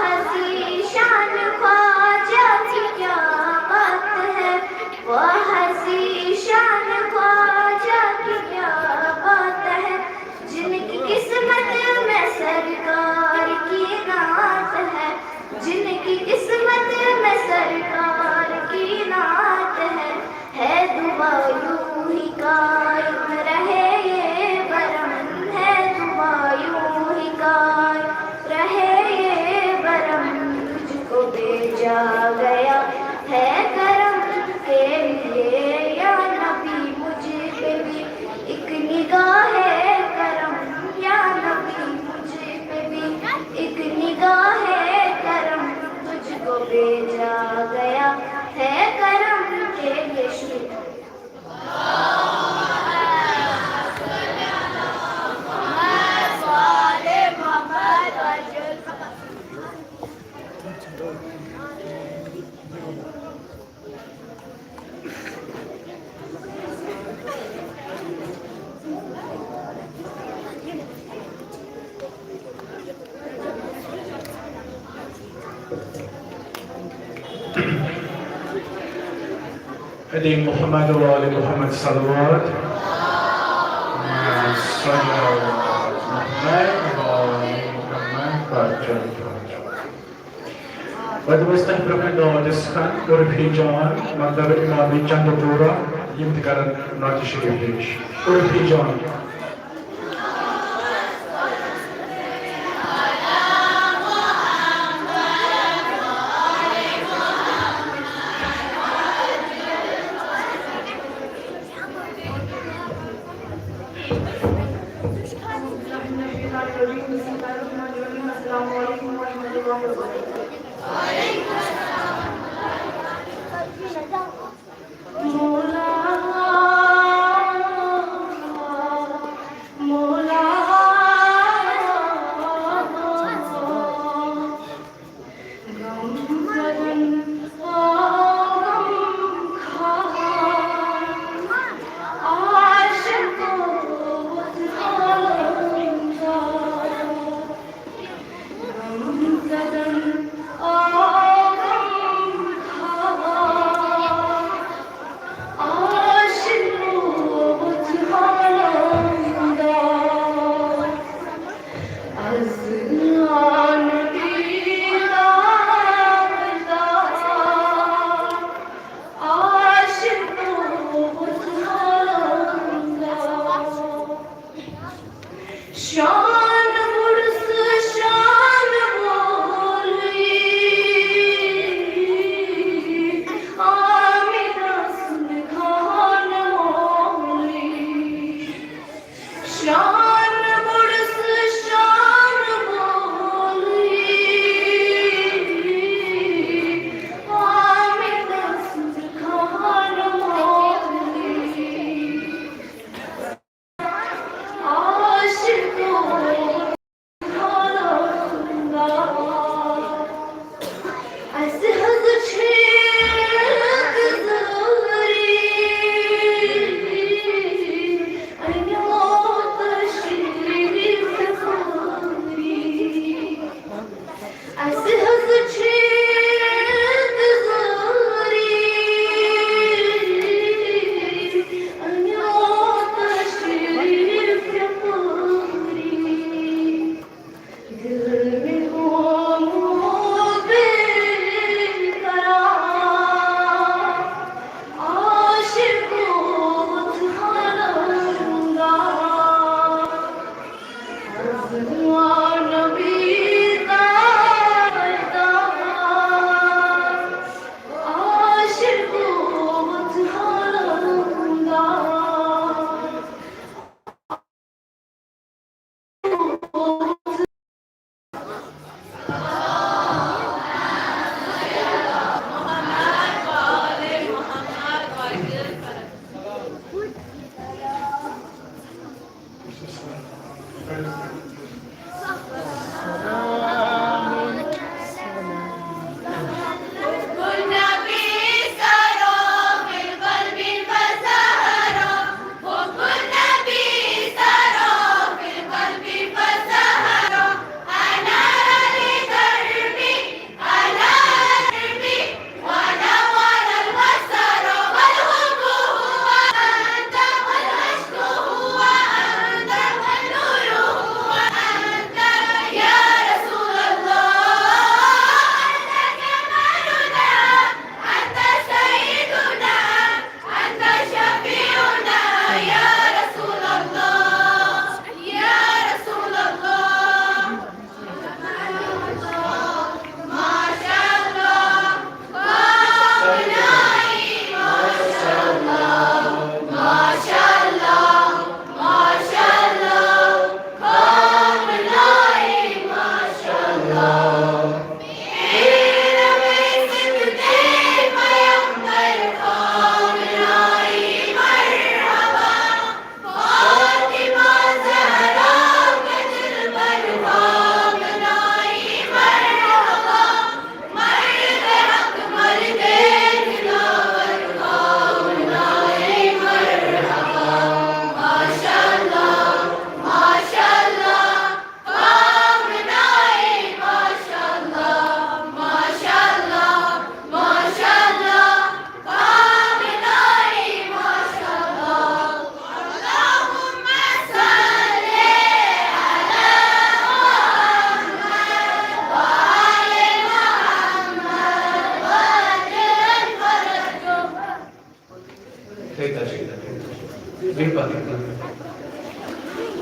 ادي محمد وآل محمد صلوات صلوات محمد وآل محمد Berger Vadaवस्था Propagandiskan Urfi John Mandab Imami Chandapura Yimtikaran North Shrivish Urfi John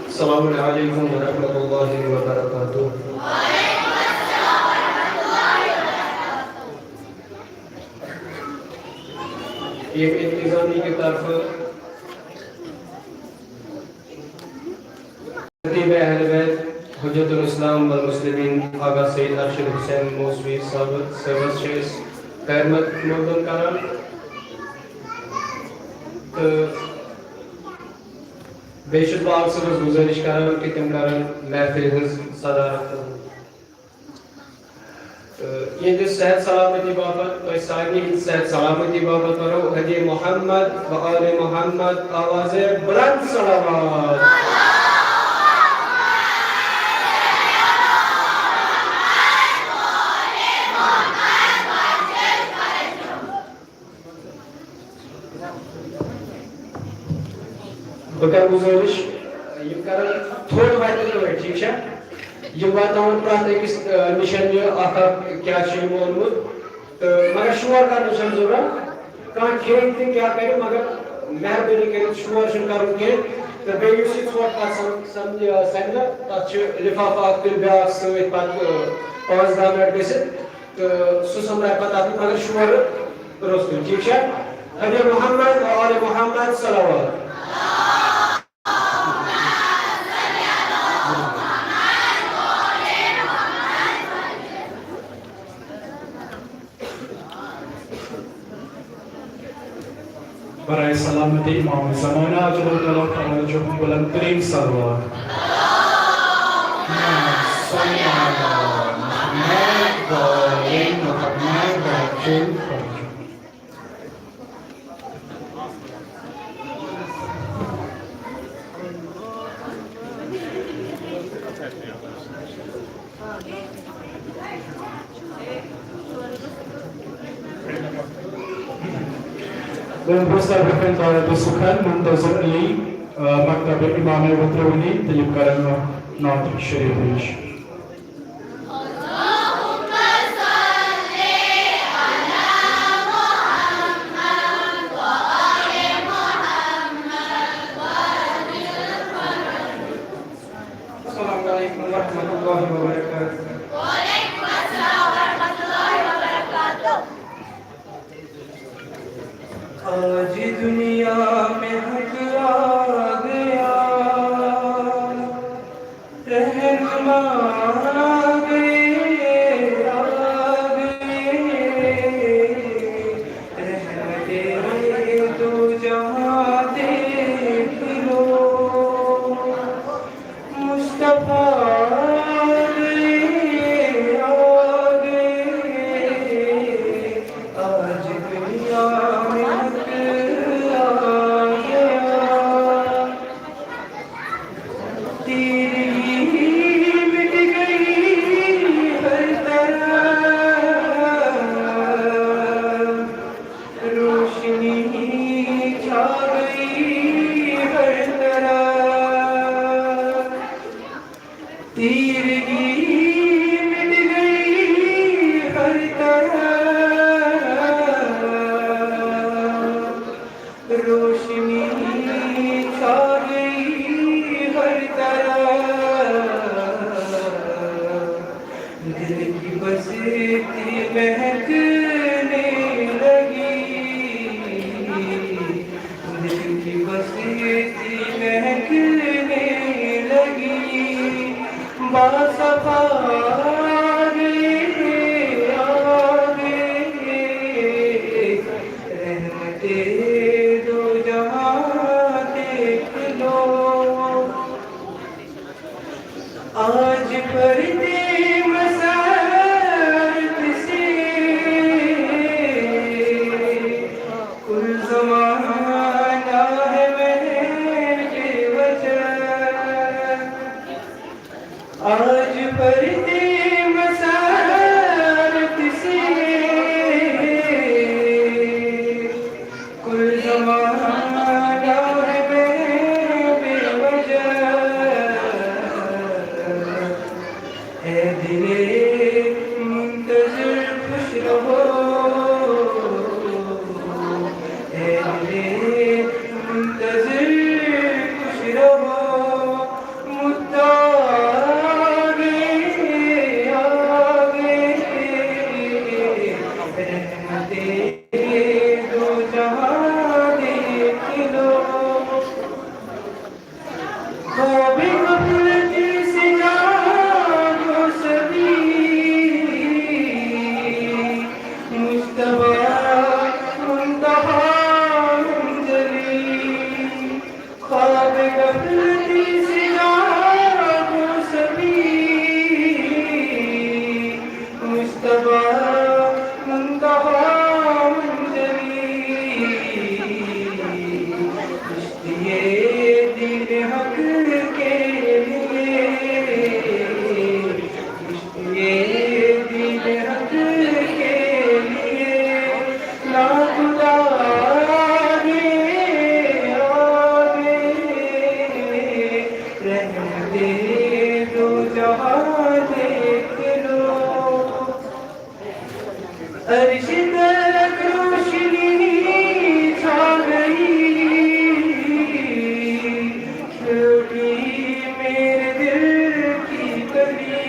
अस्सलामु अलैकुम व रहमतुल्लाहि व बरकातुहू। ये इंतजामी की तरफ खतीब अहले बैत हुज्जतुल इस्लाम वल मुस्लिमीन आगा सैयद अरशद हुसैन मौसवी सर्विस शेष खैर मकदम करान तो बेशुद बाग से गुजारिश करान कि तुम करान महफिल हंस सदारत ये जो सेहत सलामती बाबत तो सारी सेहत सलामती बाबत करो हदी मोहम्मद व आले मोहम्मद आवाज़े बुलंद सलावत बकर गुजारिश ये करन थोड़ वाइट ठीक है ये बात हम प्रांत किस निशान ये आका क्या चीज मोहम्मद तो मगर शुवर का निशान जरूर कहाँ खेल थे क्या करे मगर मेहरबानी करे शुवर शुरू करूँ के तो बेयुसी थोड़ा का समझ संगला अच्छे लिफाफा फिर ब्याह से एक बात 5-10 मिनट में से तो सुसमराय पता नहीं मगर शुवर रोज़ ठीक है हज़रत मोहम्मद और मोहम्मद सल्लल्लाहु برای سلامتی امام زمان اجل الله تعالی جهان بلندترین صلوات صلی علی محمد و آل محمد و عجل فرجه. Dan Ustaz berkata besukan muntazir Ali Maktab Imam Al-Batrawi Tayyibaran Natik Syarif. Assalamualaikum warahmatullahi wabarakatuh. आज दुनिया में हक आ गया रहनुमा आ गए रहमते दो जहां देख लो मुस्तफा आज पर्दे मसारत से कुल ज़माना है बेवजह आज पर्दे मसारत से कुल ज़माना है बेवजह है दिले मुंतज़िर खुश रहो है दिले मुंतज़िर खुश रहो ख्वाबे गफलत से जागो सभी मुस्तफा मुंतहा मंजरी ख्वाबे गफलत से जागो सभी मुस्तफा मुंतहा मंजरी ये दिल हक के लिए ये दिल हक के लिए ना खुदा आगे आगे रहते दो जहां देख लो अर्श तक रोशनी छा गई छूटी मेरे दिल की कली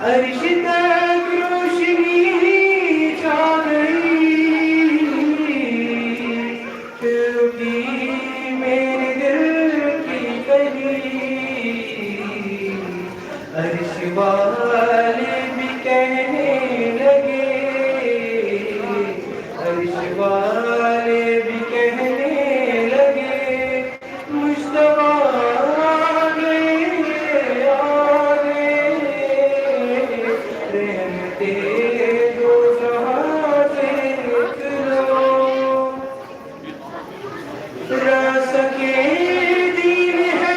अर्श तक रोशनी छा गई छूटी मेरे दिल की कली अर्श वाले भी कहने लगे अर्श वाले भी कहने लगे मुस्तफा आगे आगे रहते दो जहां देख लो रस के दिन है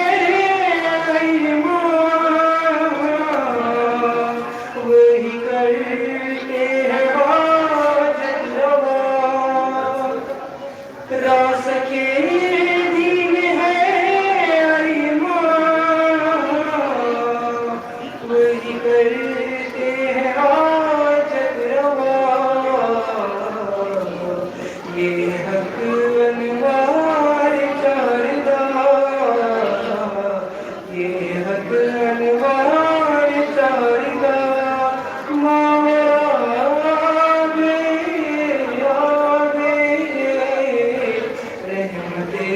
वही करते हैं हाजत रवा रास के दिन है वही करते हैं हाजत रवा ये हक अनवार चारदा ये हक अनवार चारदा रहमते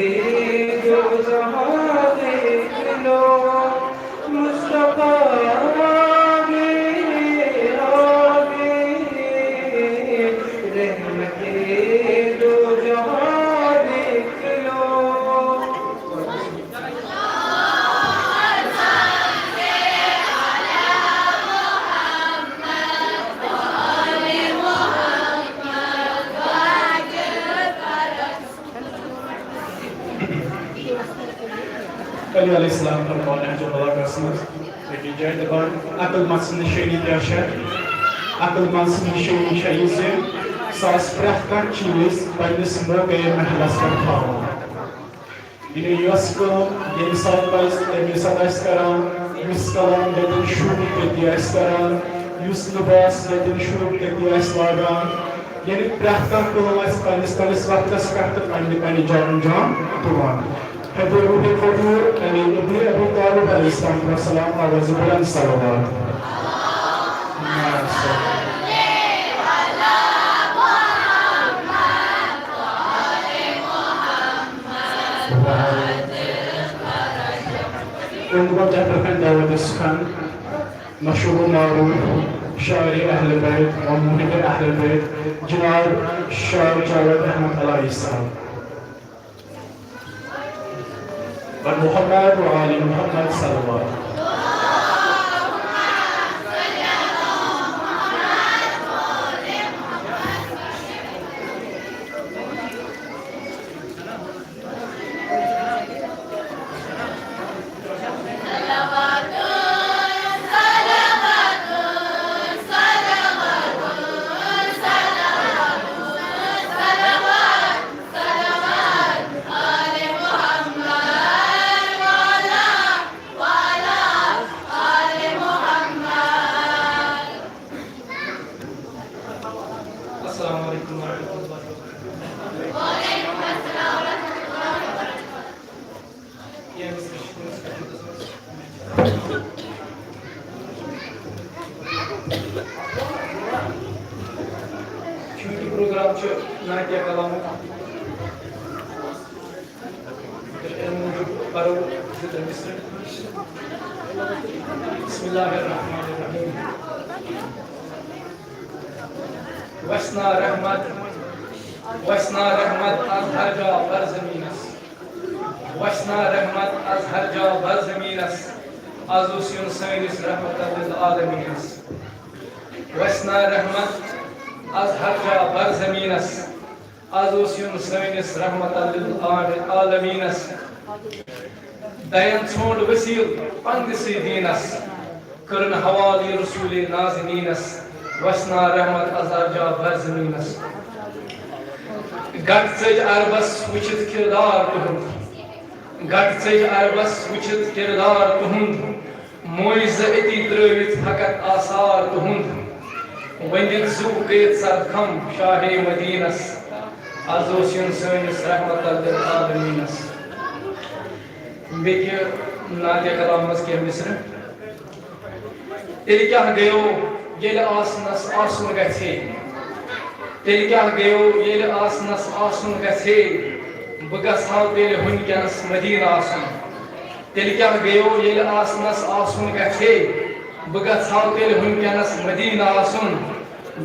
जो जहां देख लो मुस्तफा आगे आगे रहमते जो जहां देख लो Ali aleyhisselam फरमाने हैं जो बड़ा कसमत लेकिन जय दबान अकल मंस निशानी दिया अकल मंस निशानी चाहिए से सास प्रख्तान चीज़ पहले मौके महलस कर खाओ इन्हें यस्को ये मिसाल इस्करान मिस्कलान लेकिन शूट के दिया इस्करान युस लिबास लेकिन शूट के दिया इस्लागान यानी प्रख्तान को हम इस वक्त का सकते पानी जान तुमान Habibul Qadir and Ibn Abu Talib al-Islam Rasulullah आवाज़ बुलंद सलावत उनको तहफ़्फ़ुर दावत इसखान मशहूर मारूफ शायर अहले बैत और मुहिब अहले बैत जनाब शायर जावेद अहमद अलैहि सलाम और मोहम्मद व आले मोहम्मद सल्लल्लाहु Çünkü programcı Nadia Kalamı परो बिस्मिल्लाहिर्रहमानिर्रहीम वसना रहमत az her ja bar zaminas वसना रहमत az her ja bar zaminas az usun sanis rahmatan lil alamin वसना रहमत az her ja bar zaminas az usun sanis rahmatan lil alamin dayan chond wasil pandisi dinas करन हवाली रसूल नाज़नीनस वसना रहमत az her ja bar zaminas गट सज अरबस वुचित किरदार तुहुंद गट सज अरबस वुचित किरदार तुहुंद मोइज अति त्रवित फकत आसार तुहुंद वंदित जू गयत सरखम शाहे मदीनस अजोसियन सनिस रहमत लिल आलमीनस बेके नाते कलामस के मिस्र तेल क्या गयो येल आसनस आसन गछे तेल क्या गयो येल आसनस आसन गछे बगसाव तेल हुनकनस मदीना आसन तेल क्या गयो येल आसनस आसन गछे बगसाव तेल हुनकनस मदीना आसन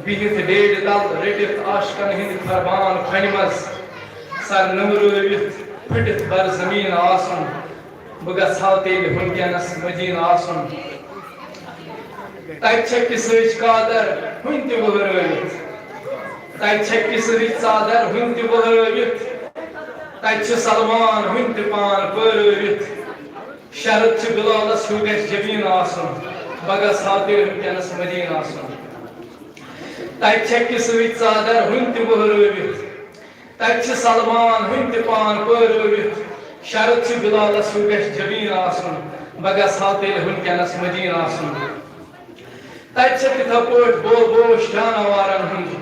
बिहित डेड दल रटित आशकन हिंद फरमान खनमस सर नमरुवित फटित बर जमीन आसन बगसाव तेल हुनकनस मदीना आसन तक सच कादर हुन त बहरवित तक सच चादर हुन त बहरवित तक सलमान हुन त पान पहरवित शरत बिलालस हू गस जबीन आसन बगस हातिर हुनकनस मदीन आसन तक सच चादर हुन त बहरवित तक सलमान हुन त पान पहरवित शरत बिलालस हू गस जबीन आसन बगस हातिर हुनकनस मदीन आसन तक तिथे पट बोल बोश जानवारन हुंद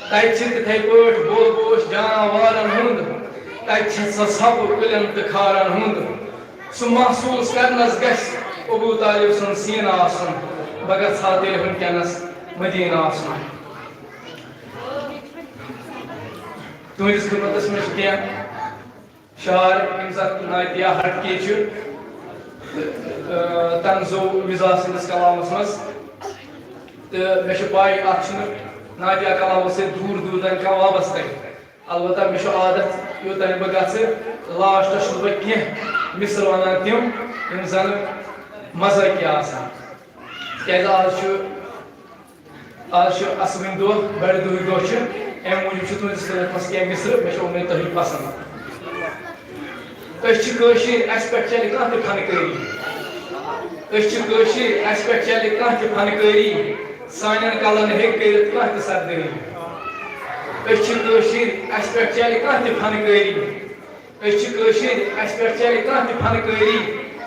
तक तिथे पट बोल बोश जानवारन हुंद तक सब कुलन त खारन हुंद सु महसूस करनस गस अबू तालिब सन सीन आसन बगस हातिर हुनकनस मदीना आसन तुहस खिदमतस में क्या शार यम सत नातिया हटके तंजो मिजा सिंदस कलामस मज तो मे पाई नादिया कलामो से दूर दूर तक क्या वाबस्त अलबत्ता मे आदत योतन बह लास्टस बह कह मिसल वनान तम यम जन मजाक आज असविन दह बड़ दुह दह अम मूजूब तुंदिस खिदमत कह मिसल मे उम्मीद तुम पसंद अस पे चल कह फनकारी अस पे चल कह फनकारी सान कलन हे कह सरदरी अस पे चल कह फनकारी अस पे चल कह फनकारी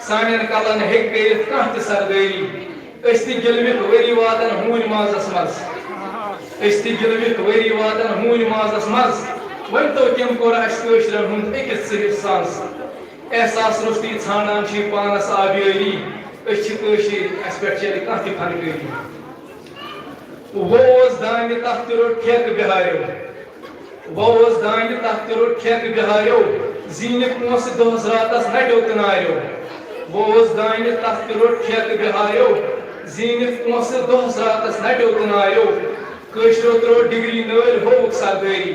सान कलन हे कह सरदरी अस गिलविक वरी वातन हून माजस मज गिलविक वरी वातन हून माजस मज वन तो कम कोर अशरन हूं अकिस सिर्फ सांस एहसास रुस्ती छानान पानस आबियरी अस पे चल कह फनकारी वोस दान तख्त रोट ठेक बिहारियो वोस दान तख्त रोट ठेक बिहारियो जीनिक मोस दोहस रातस नड्यो तनारियो वोस दान तख्त रोट ठेक बिहारियो जीनिक मोस दोहस रातस नड्यो तनारियो कशरो त्रो डिग्री नल होक सरदरी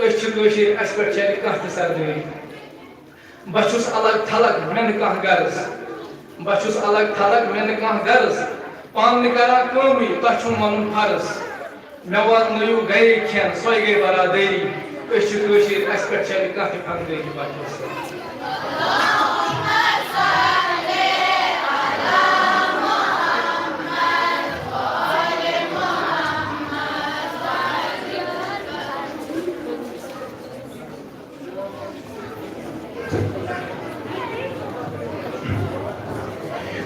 अस पे चल कह सरदरी बछुस अलग थलग मेन कह गर्ज बछुस अलग थलग मेन कह गर्ज पान करा कमी तुम वन फर्ज मे वातनयू गई खेन सो गई बरादरी अस पे चल कह फनकारी बचस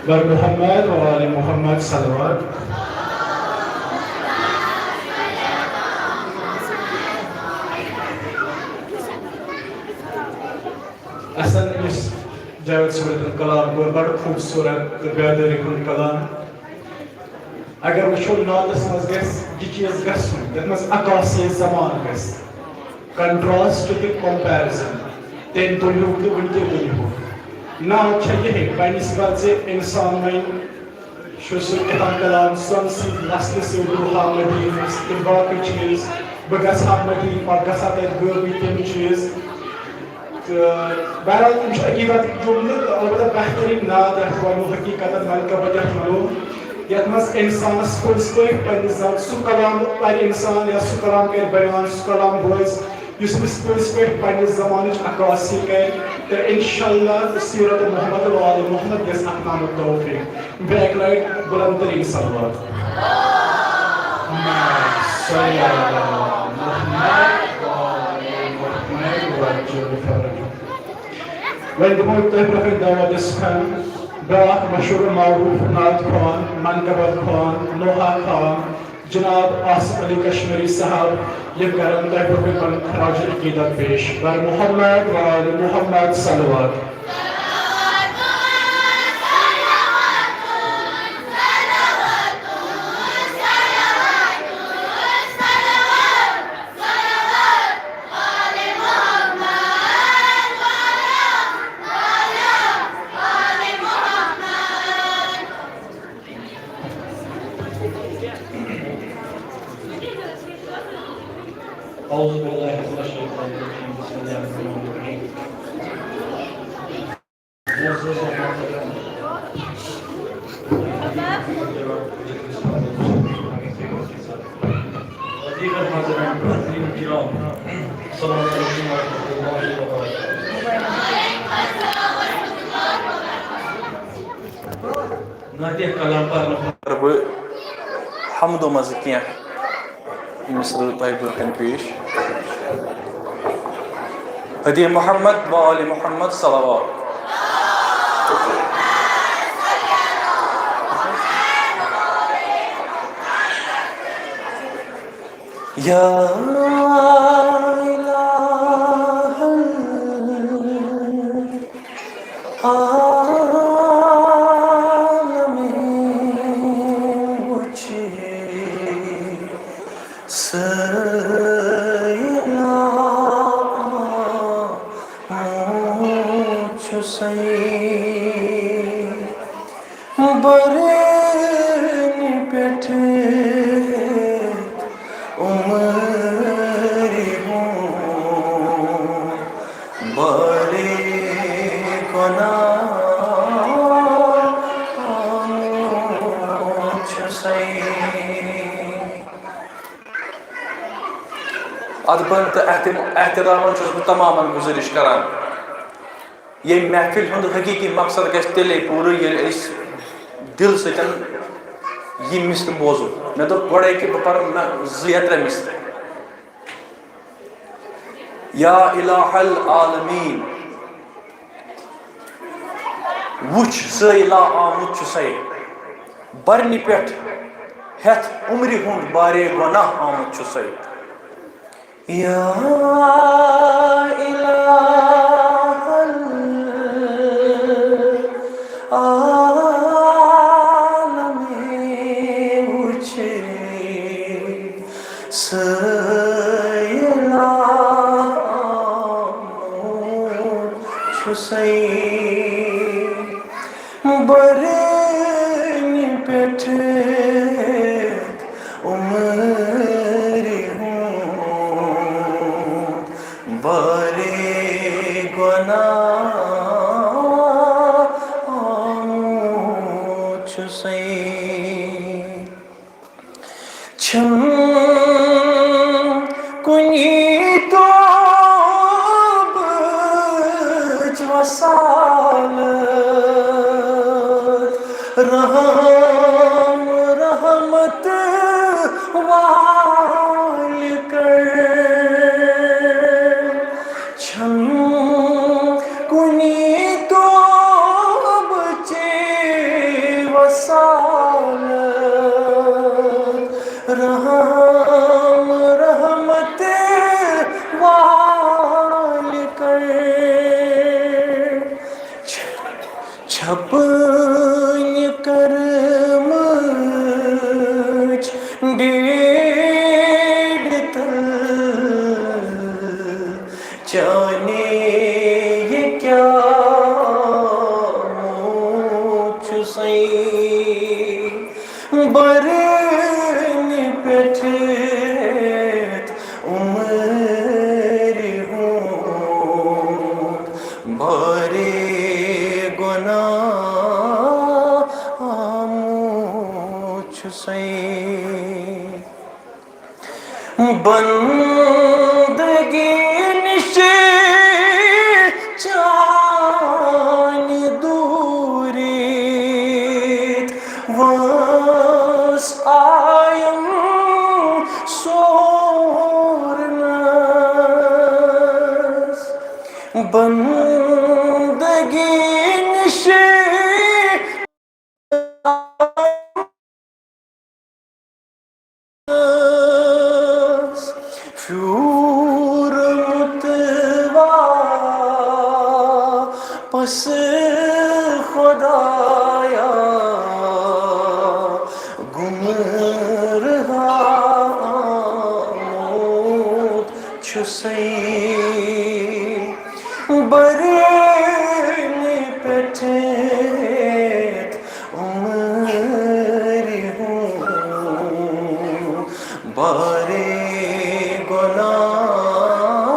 बर मोहम्मद व आले मोहम्मद सल्लल्लाहु असल इस जावेद सूरत कलाम को बड़ खूबसूरत बेदरी हुन कलाम अगर वो नादस मज गस ये चीज गसन यत मज अकासी जमान गस कंट्रास्ट टू द कंपैरिजन तेन तो लुक तो वनके तो नाव ये पन्निस बच्चे इंसान में इतम कलाम सन नस्ल से रूहा मदीन बाकी चीज़ बह गहा मदीन पे गसा तबी तम चीज़ तो बहरहाल तुम अकीदत जुमल अलबत्ता बेहतरीन नात वो हकीकत मनकबत वो ये इंसानस पुलिस पे सह कलाम पर इंसान या सह कलाम कर बयान सह कलाम बोज पुलिस पे पे जमान अक्सी कर तो इंशाअल्लाह सीरत मोहम्मद वाल मोहम्मद गस अपनान तौफीक बैक लाइट बुलंद तरीन सलवात वन दमो तह प्रफिक दावा दिसखान ब्राक मशहूर मारूफ नात खान मनकबत खान नोहा खान जनाब आसिफ अली कश्मीरी साहब ये करम तह प्रफिक बन खराज अकीदत पेश बर मोहम्मद वाल मोहम्मद सलवात हमदो मज क्या बुरकन पेश हदी मोहम्मद व आले मोहम्मद सलावत या अदबन तो एहतराम तमाम गुजारिश करान ये महफिल हुंद हकीकी मकसद गस तेले पूरे ये दिल सतन ये मिसल बोजो मे दो गोड़े कि पर ज़ियत्र मिसल या इलाहल आलमीन वुच सैला आमुच सै बरनी पेट हेथ उम्री हुंद बारे गुनाह आमुच सै या इलाहल आलमीन उछे सैला छुसै बरनी पेट उम्री बरे गुनाह छुसै छम कुनी तो वसाल रहम रहमत वाल कर कुनी तो बचे वसाल रहम रहमत वाल कर छपन करम डेढ़ जाने ये क्या बरनी पेठेत उमर हूँ बरे गुनाह आमुच से बंदगी निशे चान दूरी वस आयम सोरनस बंदगी निशे शूर मुतवा पस खुदाया गुमरहा मौत छुसई बरनी पेठेत उमर हूँ बारे गुनाह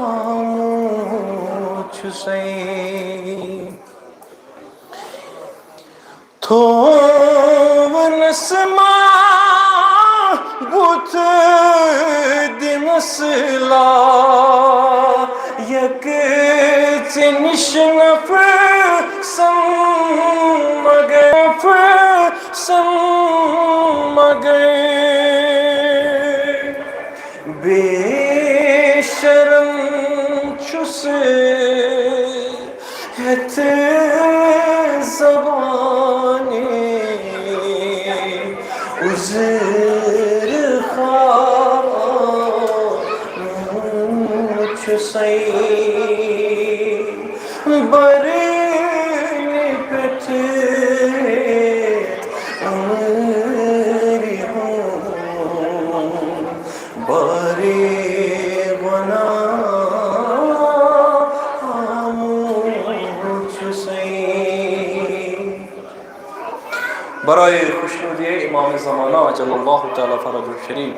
आमुच से थोवनसमा बुथ दिमसला यक चिनिशनफ समगे बेशरम छुस हथ ज़बाने उज़र खामुच से बरनी पेठेत उमर हूँ बरे गुनाह आमुच से बराए खुशनुदी इमाम ज़माना अजल्लल्लाहु तआला फरजुल शरीफ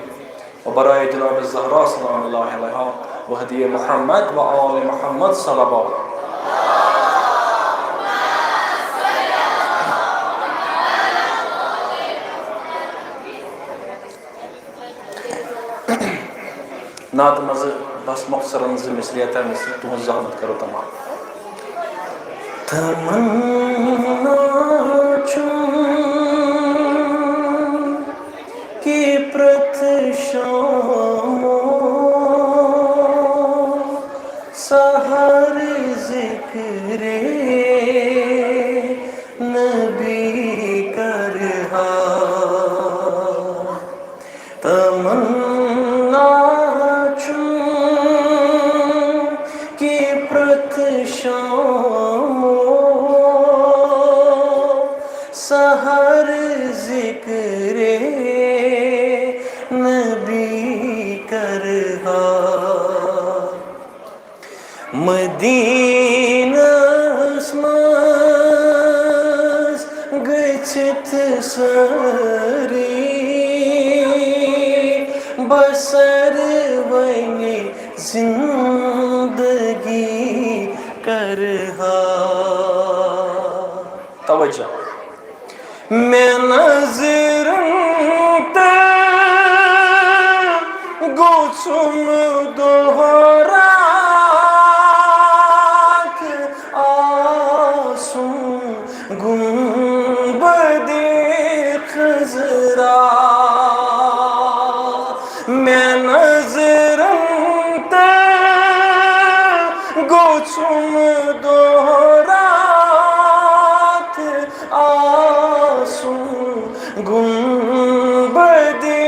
व बराए जनाब ज़हरा सलामुल्लाहि अलैहा व हदी मुहम्मद व आल मुहम्मद सल्लल्लाहु नात मज बस मख्सरन ज मिसरियत मिसर तुम जहमत करो तमाम तमन्ना की प्रत शामो सहर जिक्रे नबी करहा तमन्ना की प्रत शामो सहर जिक्रे नबी करहा मदीनास मज गच्छत सरी बसर वने जिंदगी करहा तवज्जो मैं नजरं गोचुम दोहरात आसू गुंबदे खजरा मैं नजरं गोचुम दोहरात आसू गुंबदे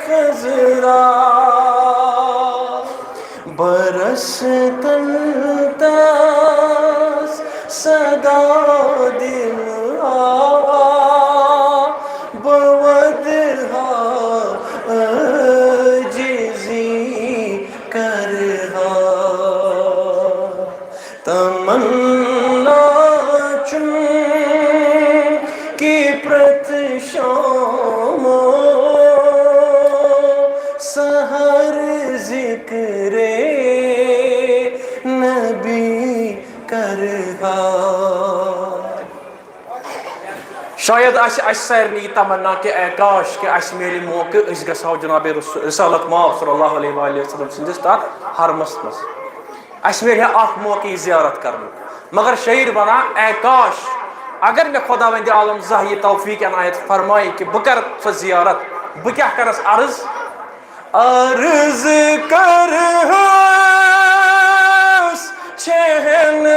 खजरा बरस तलतास सदा दिल बवदहा जिजी करहा तमन्ना की प्रत शायद सारे तमन्ना कि काश कि अस मिले मौके गो जनाब रसालत माफ सल्लल्लाहु अलैहि वसल्लम सदिस तथ हरमस मज अस मिले मौके ज़ियारत कर मगर शहीर बना काश अगर मे खुदावंद आलम ज़ाह यह तौफीक अनायत फरमाए कि बह कर सो ज़ियारत बह क्या करस अर्ज अर्ज कर चहन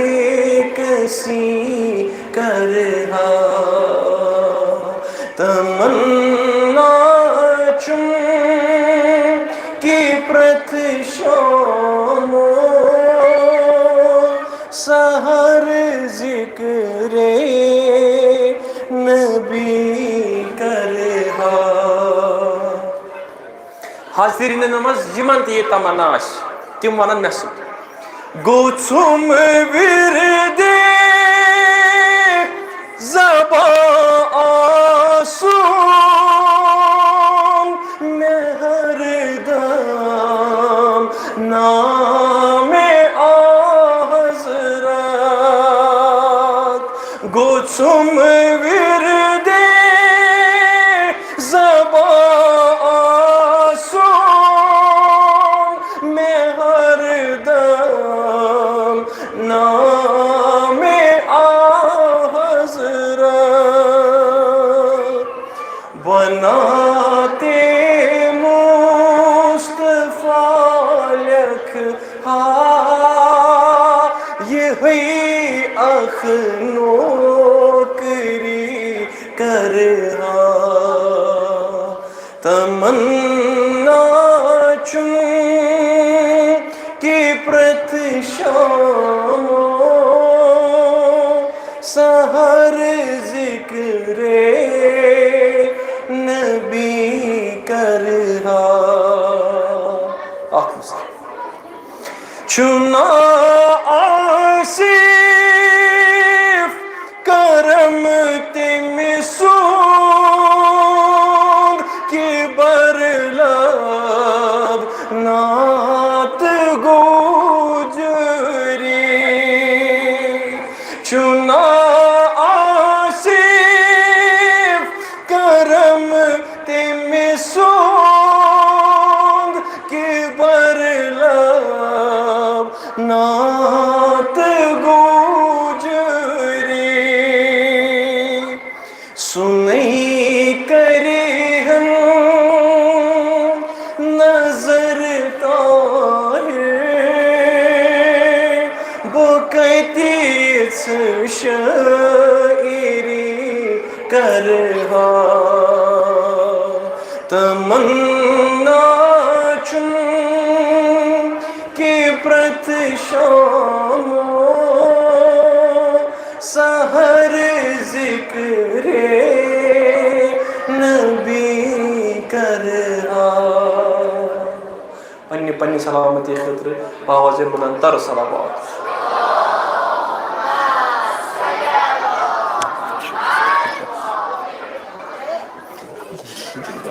बेकसी कर तमन्ना चुम की प्रतिशोमो सहर जिक्रे नबी कर हाजिरीन नमज यमन ये तमन्ना तिम वनन मे गुछुम विरदे ज़बा आसूम में हरदम नामे आ हज़रत गुछुम विरदे ज़बा आसूम में हरदम नामे आ हज़रत बनाते मुस्तफ़ा लख यही अखनो करी कर तमन्ना चुम की प्रतिशोमो सहर जिक्रे नबी कर चुना आसिफ करम तिमिसूद की बरलब नात गुजरी चुना आसिफ करम तिमिसूद की बरलब नात गुजरी सुनई करे हम नजर तारे बुकती शायरी कर तमन्ना चुम की प्रतिशोमो सहर जिक्रे नबी कर पन्नी पन्नी सलामती खतर आवाज़ बुलंदतर सलावत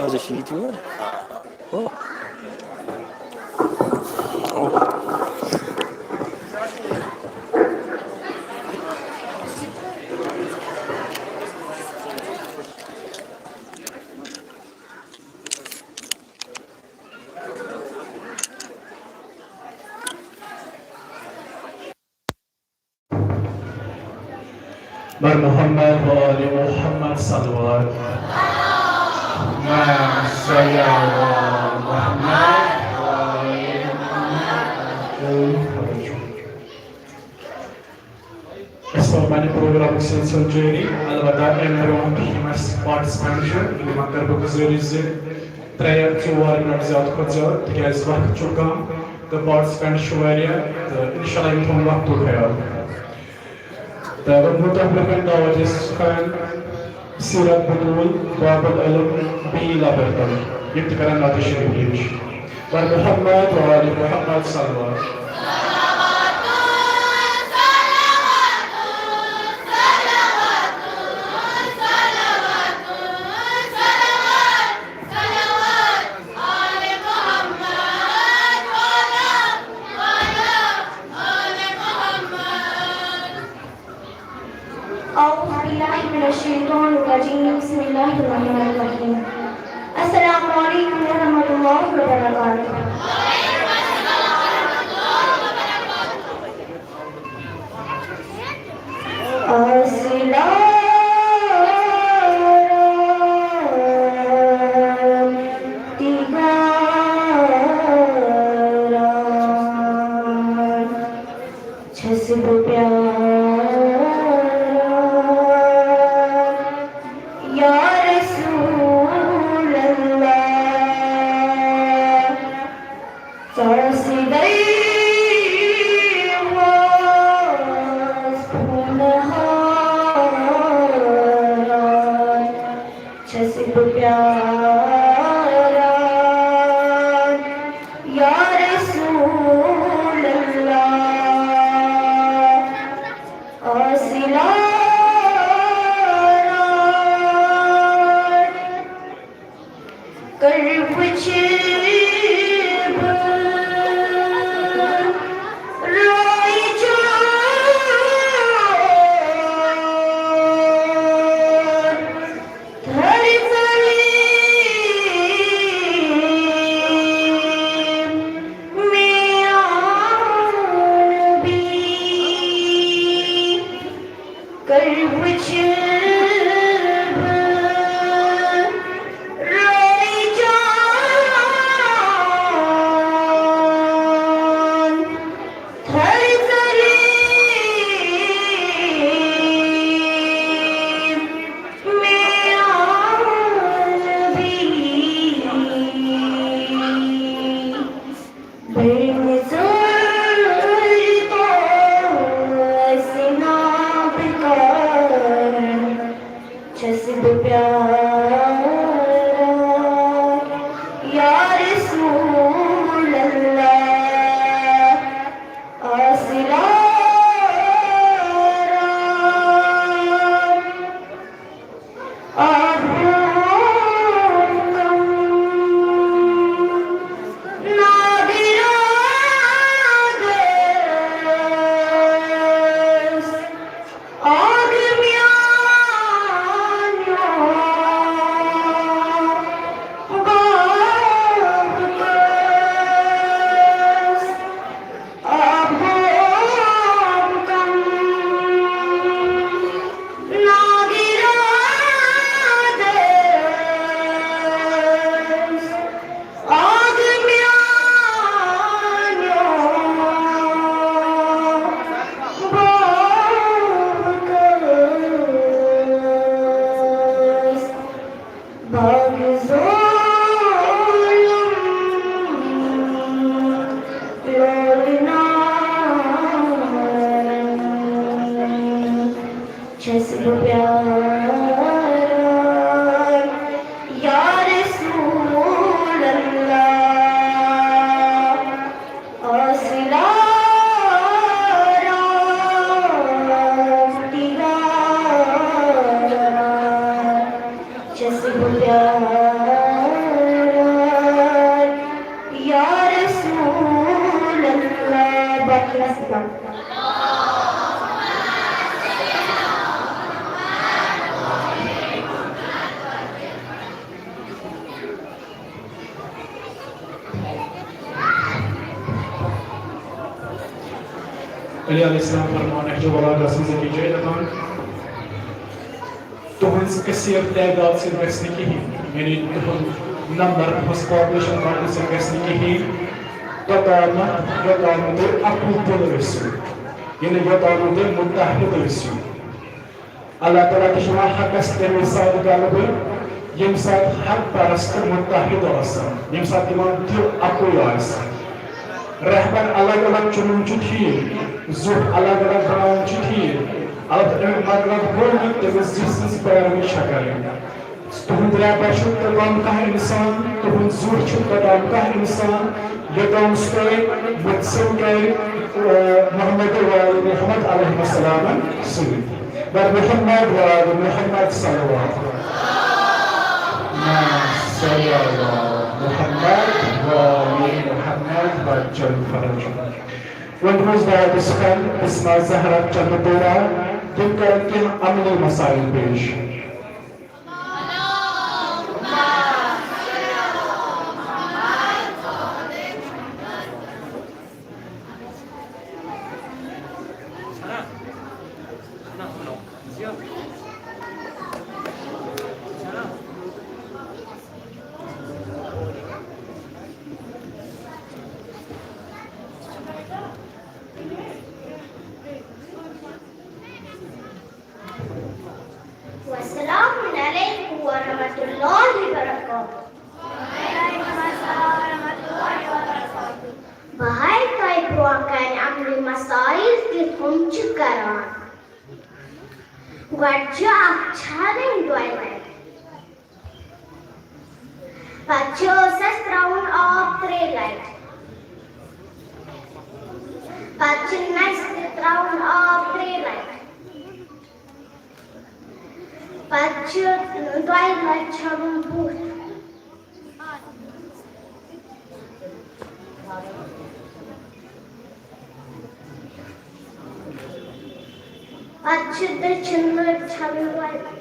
आज शीत ओ बर मोहम्मद व आले मोहम्मद सल्लल्लाहु Esse é o programa Extensão Journey. अलबत्ता अमि ब्रोह यम पार्टिसिपेंट यमन कर बह गुजारिश 3-4 मिनट ज्यादा खुद ज्यादा तिकाज वक्त कम तो पार्टिसिपेंट तो इंशाल्लाह यम थोन वक्त ख्याल तो मुतहफिकन दावत खान सीरत बदूल बाबुल इल्म बी लाबरतन यम तकरन नात शरीफ पेश वर मोहम्मद व आले मोहम्मद सल्लल्लाहु अस्सलामुअलैकुम रहमतुल्लाहि व बरकातुहू। अली अलैहिस्सलाम फरमान है जो वाला जिंदगी जैदतान तुहंस कसर तादाद से गसने कहीं यानी नंबर पॉपुलेशन काउंट से गसने कहीं योतामुदे अकूबल गसु यानी योतामुदे मुत्तहद गसु Allah Ta'ala kişiler hakkasında misal galıbı, yemsat hak parastı muttahid olsun, yemsat imam diyor akıllı olsun. Rahman alak-alak çumumcu değil, zuh alak-alak bağımcı değil, alak-alak bolluk temizcisiz bayarını şakarı. Tuhun dilabashun terlamkah insan, tuhun zuhçun terlamkah insan, yadamskay, mutsimkay, Muhammed ve Muhammed aleyhisselam'ın sünnet. Ve Muhammed ve Muhammed sallallahu Muhammed ve Muhammed ve Cenab-ı Farajı. Vendimiz daha diskan, Bismillah Zahrat Cannatera, dinkarankin amli masail peş. Wassalamualaikum warahmatullahi wabarakatuh. Bahai kai peruakan amri masail kitum cekaran. Wajah challenge doilet. Pacho sastraun of trelight. Pacho nice traun of trelight. Pacho doilet chabun booth. Pacho the chinler chabun doilet.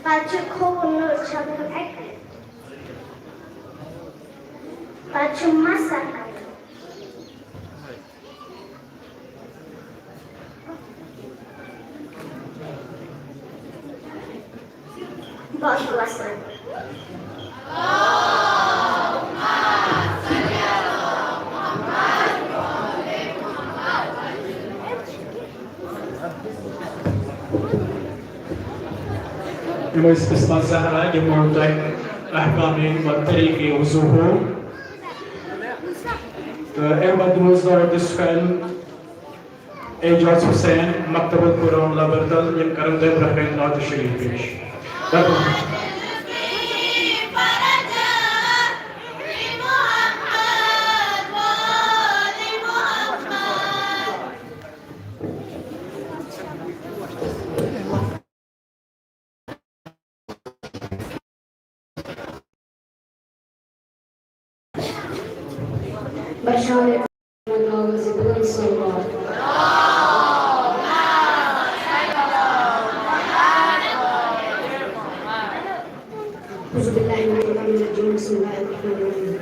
Pacho kono chabun ek. Pacho masak. Bahwasan. Ima istisna Zahra के मुताबिक अहकामी व तरीके वज़ूहू तो एक मुज़दर डिस्कन एजाज हुसैन मकतबुल कुरान लबरदल ये करंदे ब्रह्मन नाद शरीफ पेश Başarılı namazı bulan sonra. Bismillahirrahmanirrahim. Bismillahirrahmanirrahim.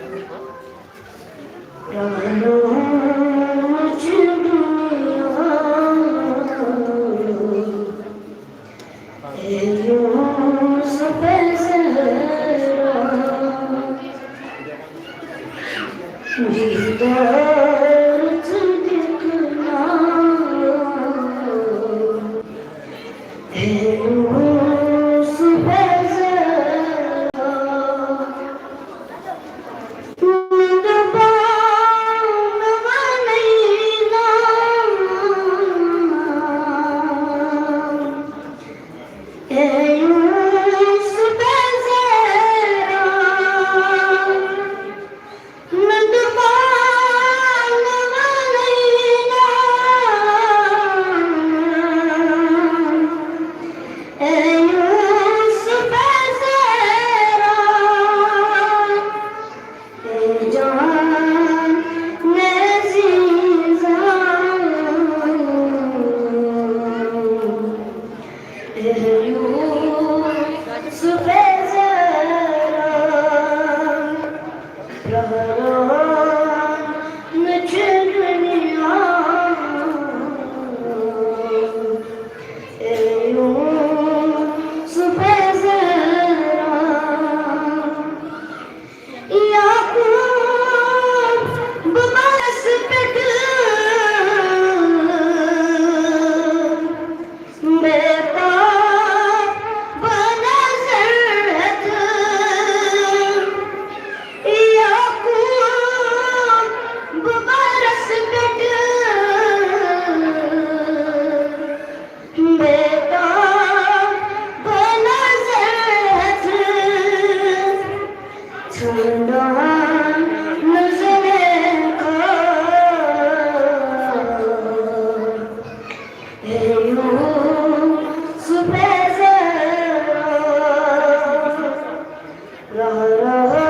Oh